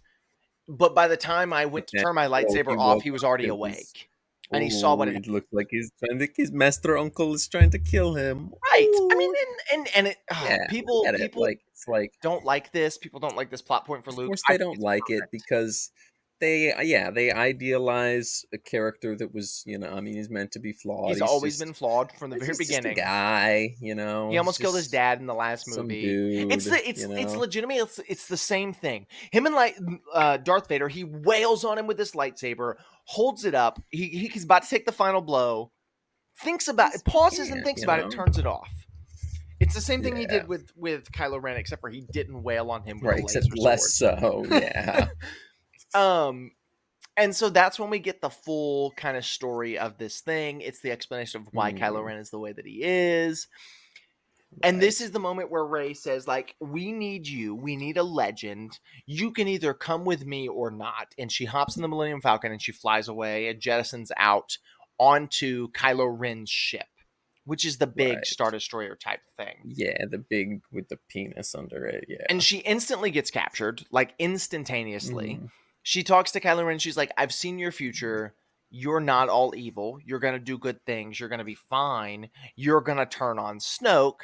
but by the time I but went to then turn my oh lightsaber he off, woke he was up already it was awake, and he saw oh what had it looked like he's trying to his master uncle is trying to kill him right. I mean, oh and it, yeah I get it people like it's like don't like this. People don't like this plot point for of Luke. course I they think don't it's like it perfect. because they idealize a character that was, I mean, he's meant to be flawed. He's always been flawed from the very He's just a beginning. guy, He he's almost killed his just dad in the last some movie. dude, It's legitimate. It's the same thing. Him and like Darth Vader, he wails on him with this lightsaber, holds it up. He's about to take the final blow. Thinks about it, he pauses and can't, thinks about it, turns it off. It's the same thing he Yeah. did with Kylo Ren, except for he didn't wail on him with a Right, laser except less sword. so, yeah. And so that's when we get the full kind of story of this thing. It's the explanation of why Kylo Mm, Ren is the way that he is. And this right. is the moment where Rey says, like, we need you. We need a legend. You can either come with me or not. And she hops in the Millennium Falcon and she flies away and jettisons out onto Kylo Ren's ship, which is the big Star Right. Destroyer type thing. Yeah, the big with the penis under it, And yeah. she instantly gets captured, like instantaneously. Mhm. She talks to Kylo Ren. She's like, I've seen your future. You're not all evil. You're going to do good things. You're going to be fine. You're going to turn on Snoke.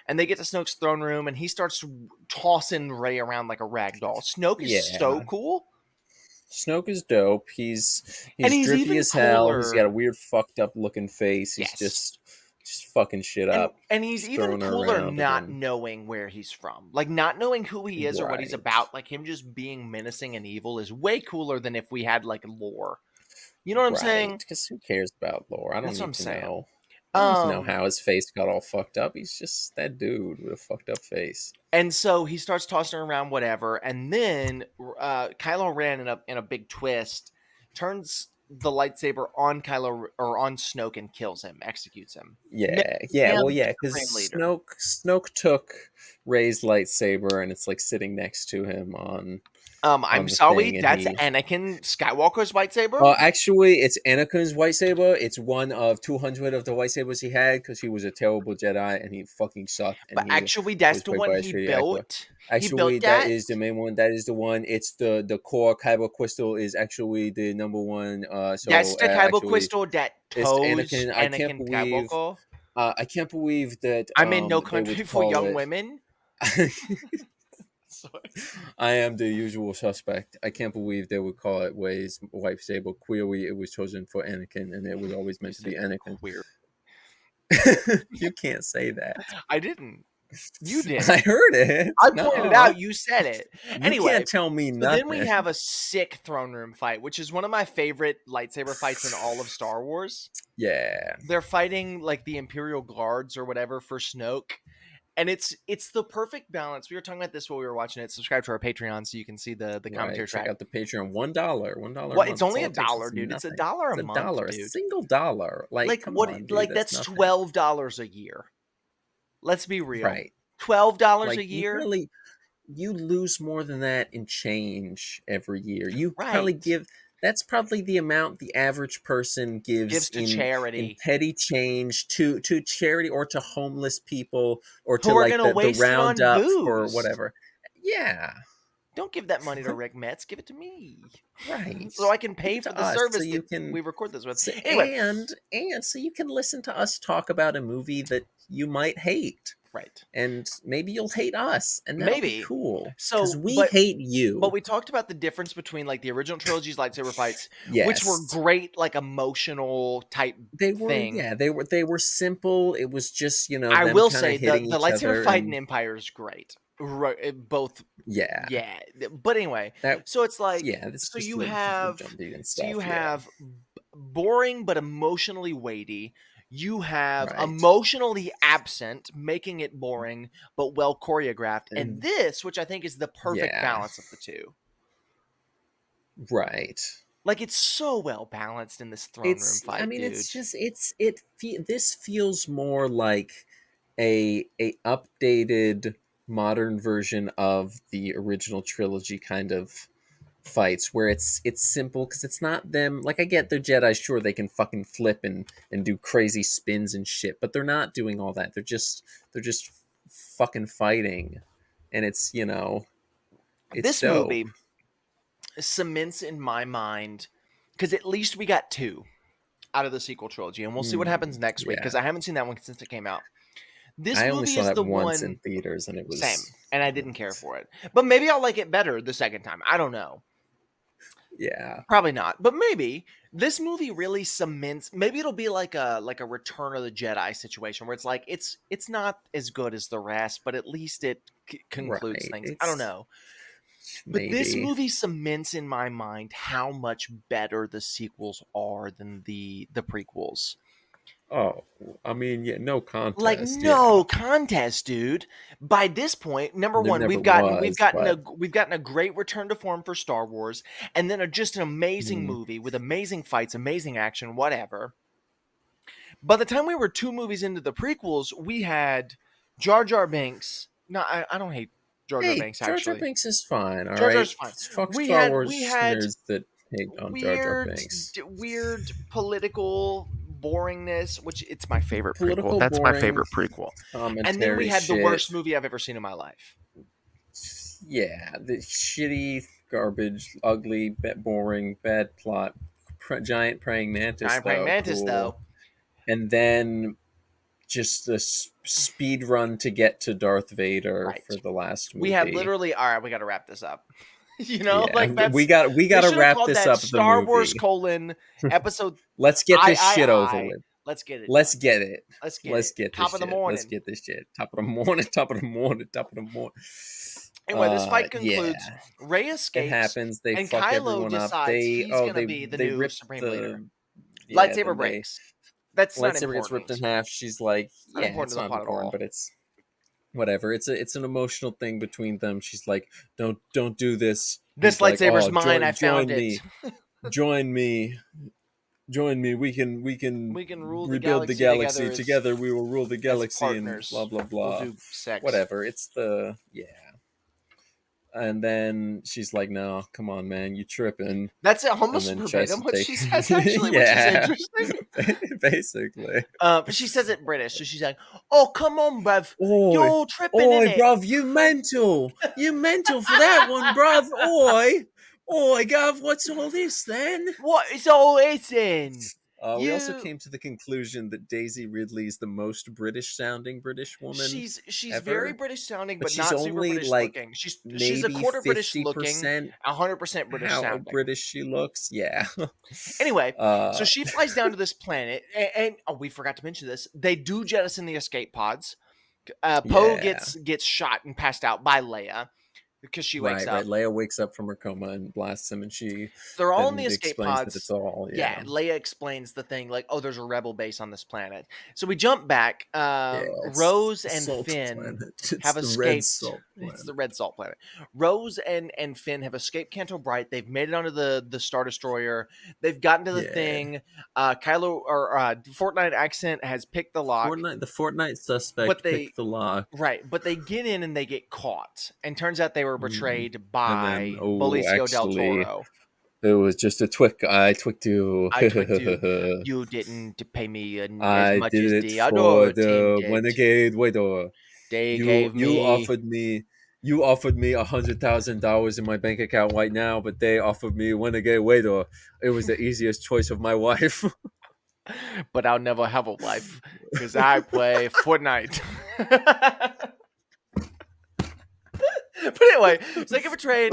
And they get to Snoke's throne room, and he starts tossing Rey around like a rag doll. Snoke is so Yeah. cool. Snoke is dope. And He's he's drippy even as hell. He's got cooler. a weird fucked up looking face. He's Yes. just fucking shit And up. and he's Just even throwing her cooler around not again. knowing where he's from. Like not knowing who he is or what he's Right. about. Like him just being menacing and evil is way cooler than if we had like lore. You know what I'm Right. saying? Because who cares about lore? I don't That's what I'm need to saying. know. I don't need to know Um, how his face got all fucked up. He's just that dude with a fucked up face. and so he starts tossing her around, whatever, and then Kylo Ren in a big twist turns the lightsaber on Kylo or on Snoke and kills him, executes him, making Yeah, yeah, him well, the yeah, because Supreme Leader. Snoke took Rey's lightsaber and it's like sitting next to him I'm on the sorry, thing, and that's he. Anakin Skywalker's lightsaber. Actually, it's Anakin's lightsaber. It's one of 200 of the lightsabers he had because he was a terrible Jedi and he fucking sucked and But he actually, that's was the played one by a he shitty actor. built. He Actually, built that that. is the main one. That is the one. It's the core kyber crystal is actually the number one. That's So the kyber actually, crystal that it's toes Anakin. Anakin Skywalker. I can't believe that I'm in No they would Country for call Young it. Women. Sorry. I am the usual suspect. I can't believe they would call it Way's lightsaber. Clearly, it was chosen for Anakin, and it was always You meant to be said Anakin. queer. You can't say that. I didn't. You I did. heard it. I pointed it No, out. You said it. you Anyway, can't tell me so then we nothing. have a sick throne room fight, which is one of my favorite lightsaber fights in all of Star Wars. Yeah, They're fighting like the Imperial Guards or whatever for Snoke. And it's the perfect balance. We were talking about this while we were watching it. Subscribe to our Patreon so you can see the right. commentary Check track. out the Patreon. $1, $1 a What? It's month. That's only all a it takes. dollar, It's dude. It's a nothing. dollar a It's a month, dollar, a dude. single dollar. Like, Like come what? on, dude. Like That's that's nothing. $12 a year. Let's be real. Right. $12 a Like, year, you lose more than that in change every year. You probably right? give That's probably the amount the average person gives Gives to in charity. petty change to charity or to homeless people or to Who are like gonna the waste it on roundup for booze? whatever. Yeah. Don't give that money to Rick Metz. Give it to me, Right. so I can Give pay it for to the us so service you that can we record this with. so, Anyway, and so you can listen to us talk about a movie that you might hate, right? and maybe you'll hate us, and that'll be Maybe. cool because So, we but hate but you. we talked about the difference between like the original trilogy's lightsaber fights, which were Yes. great, like emotional type thing. They were simple. It was just, I them will kind of say the hitting the each lightsaber other, fight in and Empire is great. Right, both, yeah. yeah. But anyway, That so it's like yeah, that's so just you the have jump and so you stuff, yeah. have boring but emotionally weighty. You have Right. emotionally absent, making it boring but well choreographed, and And this, which I think is the perfect yeah, balance of the two. right. Like it's so well balanced in this throne room I fight, mean, dude. it's just this feels more like a updated modern version of the original trilogy kind of fights where it's simple because it's not them. Like, I get they're Jedi, sure, they can fucking flip and do crazy spins and shit, but they're not doing all that. They're just fucking fighting, and it's This dope. movie cements in my mind because at least we got two out of the sequel trilogy, and we'll see what happens next week because Yeah, I haven't seen that one since it came out. This I only movie saw is that the once in one. theaters, and Same, and I didn't care for it, but maybe I'll like it better the second time. I don't know. Yeah. Probably not, but maybe this movie really cements. Maybe it'll be like a Return of the Jedi situation where it's like it's not as good as the rest, but at least it concludes Right. things. I don't It's know, but this maybe. movie cements in my mind how much better the sequels are than the prequels. Oh, I mean, yeah, no Like contest. Yeah. no contest, dude. By this point, number There one, never we've was, gotten but a great return to form for Star Wars, and then just an amazing mm, movie with amazing fights, amazing action, whatever. By the time we were two movies into the prequels, we had Jar Jar Binks. No, I don't hate Jar Jar hey, Binks Jar Jar actually. Binks is fine. All Jar right. Jar's fine. Fuck Star We Wars had nerds that hate on Jar Jar Binks. weird political boringness, which it's my favorite prequel. Political That's my boring favorite prequel. And then we commentary had the shit. worst movie I've ever seen in my life. Yeah, the shitty, garbage, ugly, boring, bad plot. Giant praying mantis, Giant Praying though, Mantis, cool. though. And then just the speed run to get to Darth Vader Right. for the last We had movie. literally, all right, we got to wrap this up. Yeah, Like we they got to should have wrap called this that up. The Star Wars movie. colon episode Let's get this shit over I. with. Let's get it Let's done. get it. Let's get Let's it. get this Top of the shit. Let's morning. get this shit. Top of the morning. Top of the morning. Top of the morning. Anyway, this fight concludes. Yeah. Rey It escapes, happens. They and fuck Kylo everyone up. decides They he's oh gonna be the they new rip Supreme Leader. the yeah. Lightsaber Then they breaks. That's not lightsaber gets ripped important. in half. She's like, It's not yeah, important it's to the not plot at important, all. but it's whatever. It's an emotional thing between them. She's like, don't do this. This He's like, lightsaber's oh, mine. I found join it. me, join me, join me. We can We can rule the rebuild the galaxy together galaxy together. We will rule the as galaxy and blah partners. blah We'll blah. do sex. Whatever. It's the yeah. And then she's like, no, come on, man, you tripping. That's it, And almost then tries verbatim to what take she says actually, which is yeah, interesting. basically. But she says it British, so she's like, "Oh, come on, bruv, Oi, you're tripping in oi, it." bruv, you mental for that one, bruv. Oi, Gav, what's all this then? What is all this in? We also You came to the conclusion that Daisy Ridley is the most British sounding British woman she's very ever, British sounding, but but she's not super only British like looking. She's a maybe quarter British looking, 50% 100% British how sounding. British she looks. Yeah. Anyway, so uh, she flies down to this planet, and oh, we forgot to mention this. They do jettison the escape pods. Poe yeah. gets shot and passed out by Leia because she wakes Right, right. up. Leia wakes up from her coma and blasts him, and she They're all in the then escape explains that it's pods. all, Yeah, yeah. Leia explains the thing like, "Oh, there's a rebel base on this planet." So we jump back. Yeah, it's Rose the and salt Finn planet. It's have the red escaped. salt It's planet. the red salt planet. Rose and Finn have escaped Canto Bright. They've made it onto the Star Destroyer. They've gotten to the Yeah. thing. Kylo or Fortnite accent has picked the lock, The Fortnite but suspect they picked the lock. right, but they get in and they get caught. And turns out they were Mm. betrayed And then, by oh, Benicio del actually, Toro. it was just a twick. I twicked you. I twigged you. You didn't pay me as I much did as it the other for team the did. renegade waiter. They You gave you me, offered me $100,000 in my bank account right now, but they offered me renegade waiter. It was the easiest choice of my wife. but I'll never have a wife because I play Fortnite. But anyway, so they get betrayed.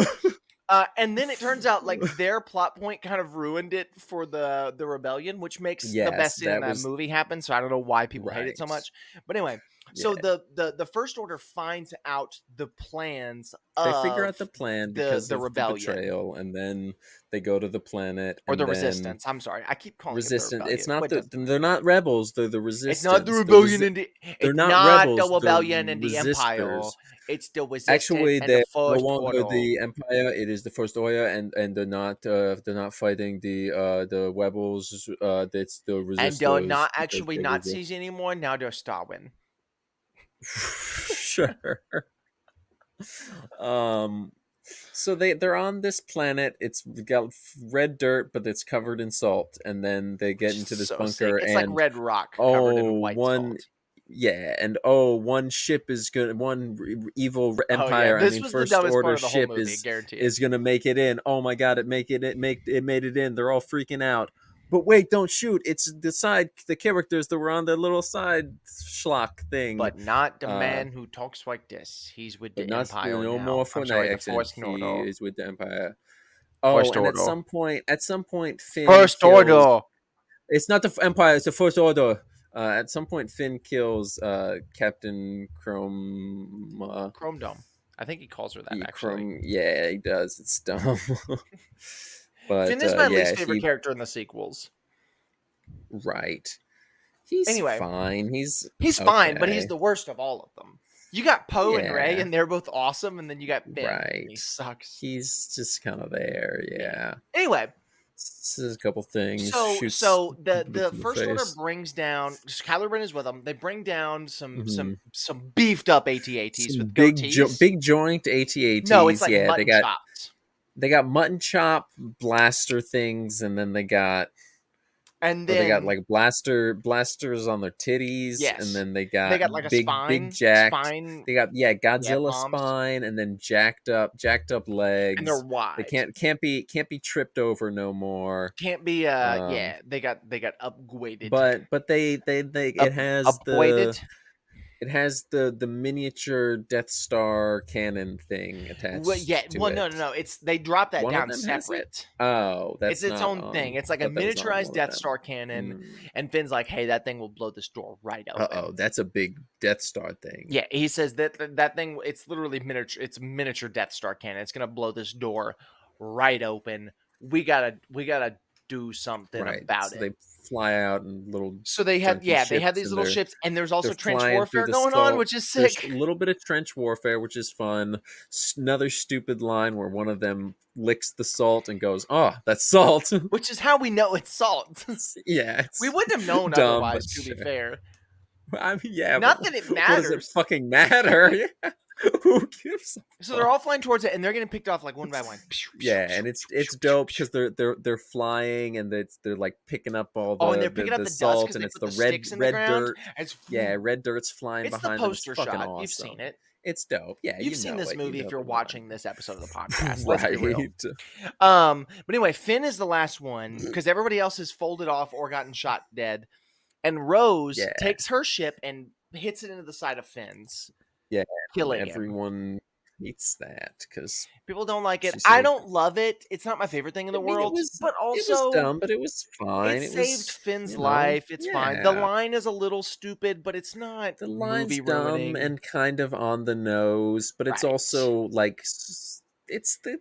And then it turns out like their plot point kind of ruined it for the rebellion, which makes the Yes, best scene in that that was movie happen. So I don't know why people hate it so right. much. But anyway, so Yeah. the First Order finds out the plans They figure out of the plan because the of the rebellion betrayal, and then they go to the planet, or the and then resistance. I'm sorry, I keep calling it the resistance. It's rebellion, not but it doesn't. they're not rebels. They're the It's not the resistance. rebellion and They're it's not not the rebels. They're rebellion and the empire. resistors. It's the resistance Actually, and the they're no First longer Order. the empire. It is the first order, and they're not fighting the rebels. It's the And they're resistors not because actually they resist. Nazis anymore. Now they're Starwin. Sure. Um. So they're on this planet. It's got red dirt, but it's covered in salt. And then they Which get is into this so sick. bunker, It's like and red rock covered in oh, white one salt. yeah, and one ship is gonna one evil Oh yeah, empire. I this mean, was the first dumbest part order of the whole ship movie. Guarantee it. is gonna make it in. Oh my god, it made it in. They're all freaking out. But wait, don't shoot! It's the characters that were on the little side schlock thing. But not the Uh, man who talks like this. He's with but the not Empire no now. more I'm sorry, Fortnite the accent. Force He Order. is with the Empire. Oh, First and Order. at some point, Finn First kills. Order. It's not the Empire; it's the First Order. At some point, Finn kills Captain Chrome. Chrome Dome. I think he calls her that actually. Chrome. Yeah, he does. It's dumb. But Finn is my yeah, least favorite he character in the sequels. right. He's Anyway, fine. He's he's fine, but he's okay. the worst of all of them. You got Poe and Rey, Yeah, and they're both awesome, and then you got Finn, and he right. sucks. He's just kind of there. Yeah. Yeah. Anyway, Says a couple things. so Shoots so the dudes the in the First Order face. brings down Kylo Ren is with them. They bring down some Hmm. some some beefed up AT-ATs Some with goatees. big joint No, it's AT-ATs. like Yeah, mutton chops. they got mutton chop blaster things, and then And they got then like blasters on their titties, and yes, then they they got got like a big spine, jacked. spine, They got yeah, Godzilla bombs, spine, and then jacked up and they're legs. They wide. can't be tripped over no more. Can't be Um, yeah, they got upgraded. but they Up upweighted. it has the miniature Death Star cannon thing Well, yeah, attached to well, it. no. It's they dropped that One of down them has it? separate. Oh, It's that's its not own on. thing. It's I like a thought that was on miniaturized one of Death them. Star cannon, Mm. and Finn's like, "Hey, that thing will blow this door right Uh-oh, open." that's a big Death Star thing. Yeah, he says that thing. It's literally miniature. It's miniature Death Star cannon. It's gonna blow this door right open. We gotta do something Right. about So it. they fly out in little So they had junky they had ships, these and little ships, and there's also they're trench flying through warfare the going on, salt. which is There's sick. a little bit of trench warfare, which is fun. Another stupid line where one of them licks the salt and goes, "Oh, that's salt." Which is how we know it's salt. Yeah, We it's wouldn't have known dumb, but otherwise, to be sure. fair. I mean, yeah, but Not that it what does it matters. fucking matter? Yeah. Who gives a So they're fuck? all flying towards it, and they're getting picked off like one by one. Yeah, and it's dope because they're flying, and they're like picking up all Oh, and they're picking up the the dust salt, because and they it's put the the sticks in the red ground. dirt. It's Yeah, red dirt's flying it's the behind them. It's poster fucking shot. You've seen awesome. it. It's dope. Yeah, You've you seen know this it. You movie if know you're the one. watching this episode of the podcast. Let's be real. Right. But anyway, Finn is the last one because everybody else is folded off or gotten shot dead. And Rose Yeah. takes her ship and hits it into the side of Finn's, Yeah. And killing him. everyone hates that because People don't like it. she I saved. don't love it. It's not my favorite thing in I the mean, world, but it was also dumb, but it was fine. it It saved was, Finn's life. It's fine. The yeah. line is a little stupid, but it's not The line's movie dumb ruining. and kind of on the nose, but it's Right. also like it's It's Star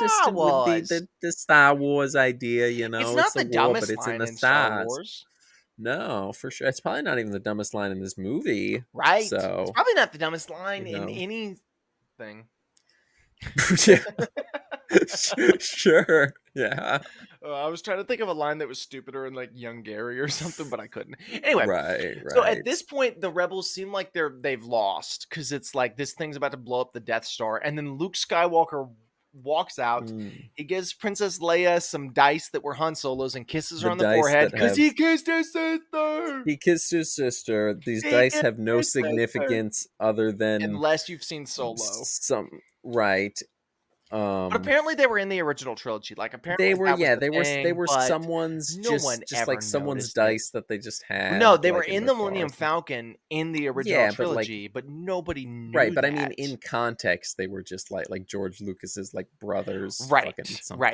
consistent with Wars. the Star Wars idea. It's It's not a the war, but dumbest it's in line the in Star stars. Wars. No, for sure. It's probably not even the dumbest line in this movie. Right. It's So, probably not the dumbest line you in know. anything. Yeah. Sure. Yeah. I was trying to think of a line that was stupider in like Young Gary or something, but I couldn't. Anyway, Right, so at right. this point, the rebels seem like they've lost because it's like this thing's about to blow up the Death Star, and then Luke Skywalker walks out. Mm. He gives Princess Leia some dice that were Han Solo's and kisses her The on the dice forehead that because have he kissed his sister. he kissed his sister. These He dice kissed have no his sister. significance other than Unless you've seen Solo. some right. But Um apparently they were in the original trilogy. Like they apparently were that was yeah, the they thing, were but someone's no one just ever like someone's noticed it. dice that they just No, had they were like in in their the Millennium cars. Falcon in the original Yeah, but like trilogy, but nobody right, knew but I mean that. in context they were just like George Lucas's like brothers fucking Right.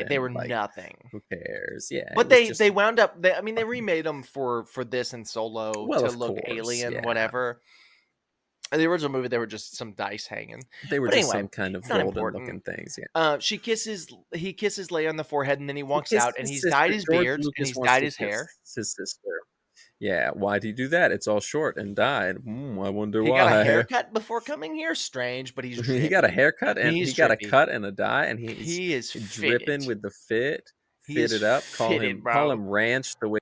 They something were like nothing. who cares? Yeah, it But was they just wound up. I mean, they fucking remade them for this and Solo well, to of look course. alien, Yeah. whatever. In the original movie, they were just some dice hanging. They were But just anyway, some kind it's of not golden important. looking things, yeah. He kisses Leia on the forehead, and then he He walks kissed out, and his he's dyed sister. his George beard, and Lucas he's wants dyed to his hair. kiss his sister. Yeah, why'd he do that? It's all short and dyed. I wonder He got a why. haircut before coming here. Strange, but he's He got a drippy. haircut and He's he got a drippy. cut and a dye, and he's He is dripping fitted. with the fit, He is fitted up. fitted, Call bro. him Ranch the way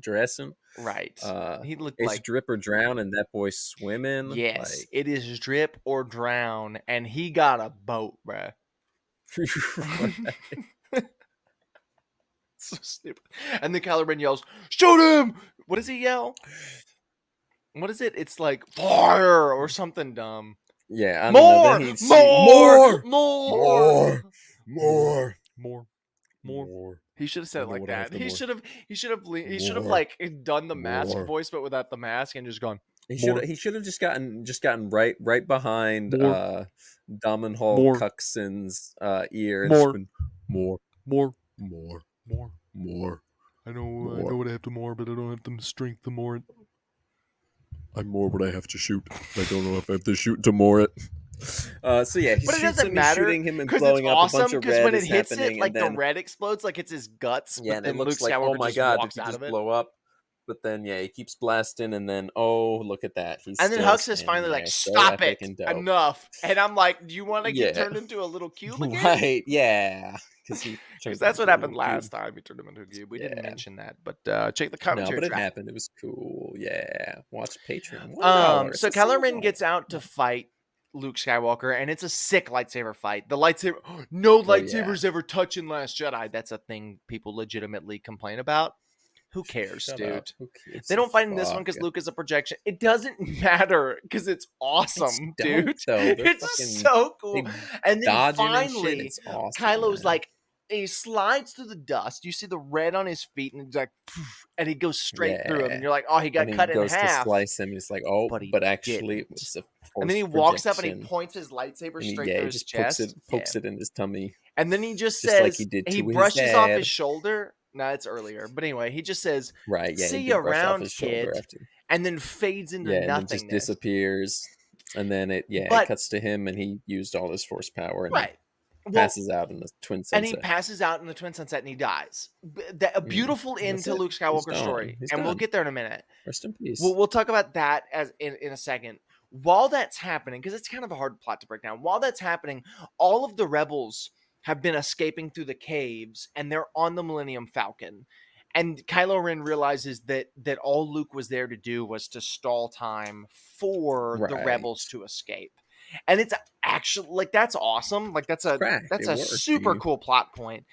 dressing. Right. He looked It's like drip or drown, and that boy swimming yes. like. It is drip or drown, and he got a boat, bruh. So stupid. And then Kylo Ren yells, "Shoot him!" What does he yell? What is it? It's like fire or something dumb. Yeah, I don't know. Then More, he'd shoot more, more, more, more, more, more. more. He should have said You it know like what I have that. the He more. should have. He should have More, like done the mask more. voice, but without the mask, and just gone. He should have just gotten right behind More, Damen Hall more, Cuxon's ear and just more, been more. more, more. I know more. what I have to more, but I don't have the strength to more it. I'm more what I have to shoot. I don't know if I have to shoot to more it. So yeah, he But it shoots doesn't him. He's matter shooting him and because it's blowing up. A bunch awesome. of Because red when it is hits it, happening, and like the then red explodes, like it's his guts. yeah, But and it then Luke looks like, oh Skywalker my just god, did walks he out just of it. blow up? But then yeah, he keeps blasting, and then oh look at that, he's And then still Hux is standing finally like, there, so "Stop epic it, and dope. enough!" And I'm like, "Do you want to get Yeah, turned into a little cube again?" right. Yeah, because he Because turned him that's what into a happened little cube. last time. He turned him into a cube. We didn't Yeah, mention that, but check the no, commentary but it track. happened. It was cool. Yeah, watch Patreon. $1. It's So a Kylo single Ren dollar. gets out to fight Luke Skywalker, and it's a sick lightsaber fight. The lightsaber, no Oh yeah. lightsabers ever touch in Last Jedi. That's a thing people legitimately complain about. Who cares, Shut up. dude? Who gives They a don't fight in this one fuck? because Luke is a projection. It doesn't matter because it's It's awesome, dope dude. though. They're It's fucking so cool. they And then dodging and shit. finally, It's awesome, Kylo's man. like, he slides through the dust. You see the red on his feet, and he's like, "Poof," and he goes straight through him. And Yeah. you're like, oh, he And got he cut in goes to half, slice him. He's like, oh, but he but actually it didn't. was a And then force he walks up and he projection. points his lightsaber And he, straight yeah, through he his just chest. Yeah. pokes it in his tummy, And then he just just like he says, did he to his brushes off his dad. shoulder. No, it's earlier. But anyway, he just says, Right, yeah, he see you did brush off around, his shoulder kid. after. And then fades into Yeah, and then just nothingness. disappears. And then it But, cuts to him and he used all his force power and he right. Well, passes out in the twin and he sunset. passes out in the twin sunset and he dies. A beautiful And end that's to it. Luke He's Skywalker's gone. story. He's And we'll done. get there in a minute. Rest in peace. We'll talk about that as in a second. While that's happening, because it's kind of a hard plot to break down. While that's happening, all of the rebels have been escaping through the caves, and they're on the Millennium Falcon. And Kylo Ren realizes that all Luke was there to do was to stall time for the Right. rebels to escape. And it's actually like that's awesome. Like It's cracked. that's It a worked. super cool plot point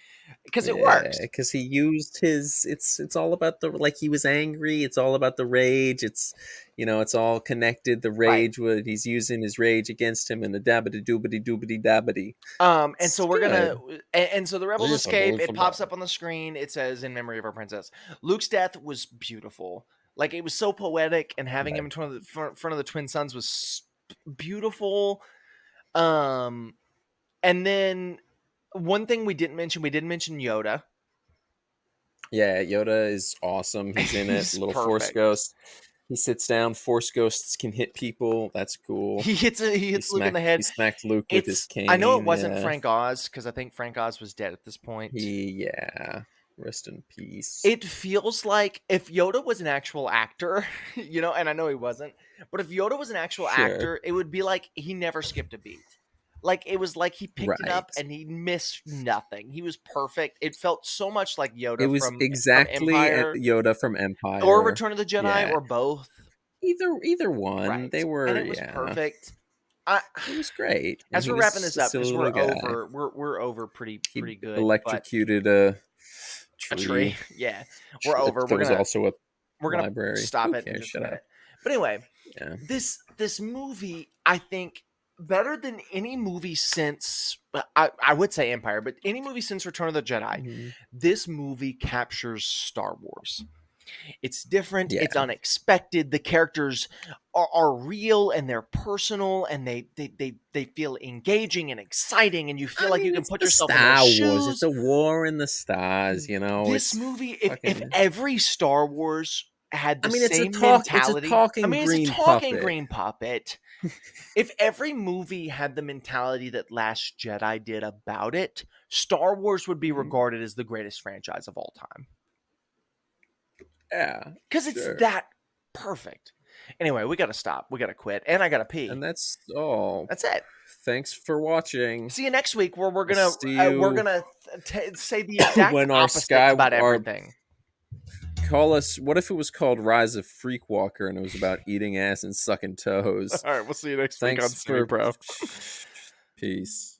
because it Yeah, works. because he used his. It's all about the, like, he was angry. It's all about the rage. It's, it's all connected. The Right. rage, what he's using his rage against him, and the dabbity doobity doobity dabbity. And so It's we're gonna, good. and so the rebels Yes, I'm escape. going It for pops blood. up on the screen. It says, "In memory of our princess." Luke's death was beautiful. Like it was so poetic, and having him Right. in front of the twin sons was beautiful. Um, and then one thing we didn't mention Yoda. Yeah, Yoda is awesome. He's in it. He's Little Force perfect. Ghost. He sits down. Force Ghosts can hit people. That's cool. He hits Luke in the He head. smacked Luke with his It's I know it cane. wasn't Yeah. Frank Oz because I think Frank Oz was dead at this point. Yeah. Rest in peace. It feels like if Yoda was an actual actor, and I know he wasn't, but if Yoda was an actual Sure. actor, it would be like he never skipped a beat. Like it was like he picked it Right. up and he missed nothing. He was perfect. It felt so much like It Yoda was from exactly Empire Yoda from or Empire. Return of the Jedi Yeah. or both. Either one. Right. They And were, it was yeah. perfect. I, It was great. And as we're he's wrapping this a up silly because little we're guy. over, we're over He pretty good, but electrocuted a a tree. tree Yeah, we're over. that was also a We're gonna library. stop Who it in cares? just a Shut up. minute. But anyway, Yeah. this movie, I think, better than any movie since I would say Empire, but any movie since Return of the Jedi, Mhm. this movie captures Star Wars. It's different. It's Yeah. unexpected. The characters are real and they're personal and they feel engaging and exciting and you feel I like you mean, can it's put the yourself in their Star Wars. It's shoes. a war in the stars, This It's movie, if fucking. every Star Wars had I the mean, same it's a mentality, I talking mean, it's a green talking puppet. green puppet. If every movie had the mentality that Last Jedi did about it, Star Wars would be Mhm. regarded as the greatest franchise of all time. Yeah, Because it's sure. that perfect. Anyway, we gotta stop. We gotta quit. And I gotta pee. And that's all. That's it. Thanks for watching. See you next week where We'll see you say the exact when our opposite sky about our everything. call us. What if it was called Rise of Freakwalker and it was about eating ass and sucking All toes? right, we'll see you next week on Thanks Semi for Pro. peace.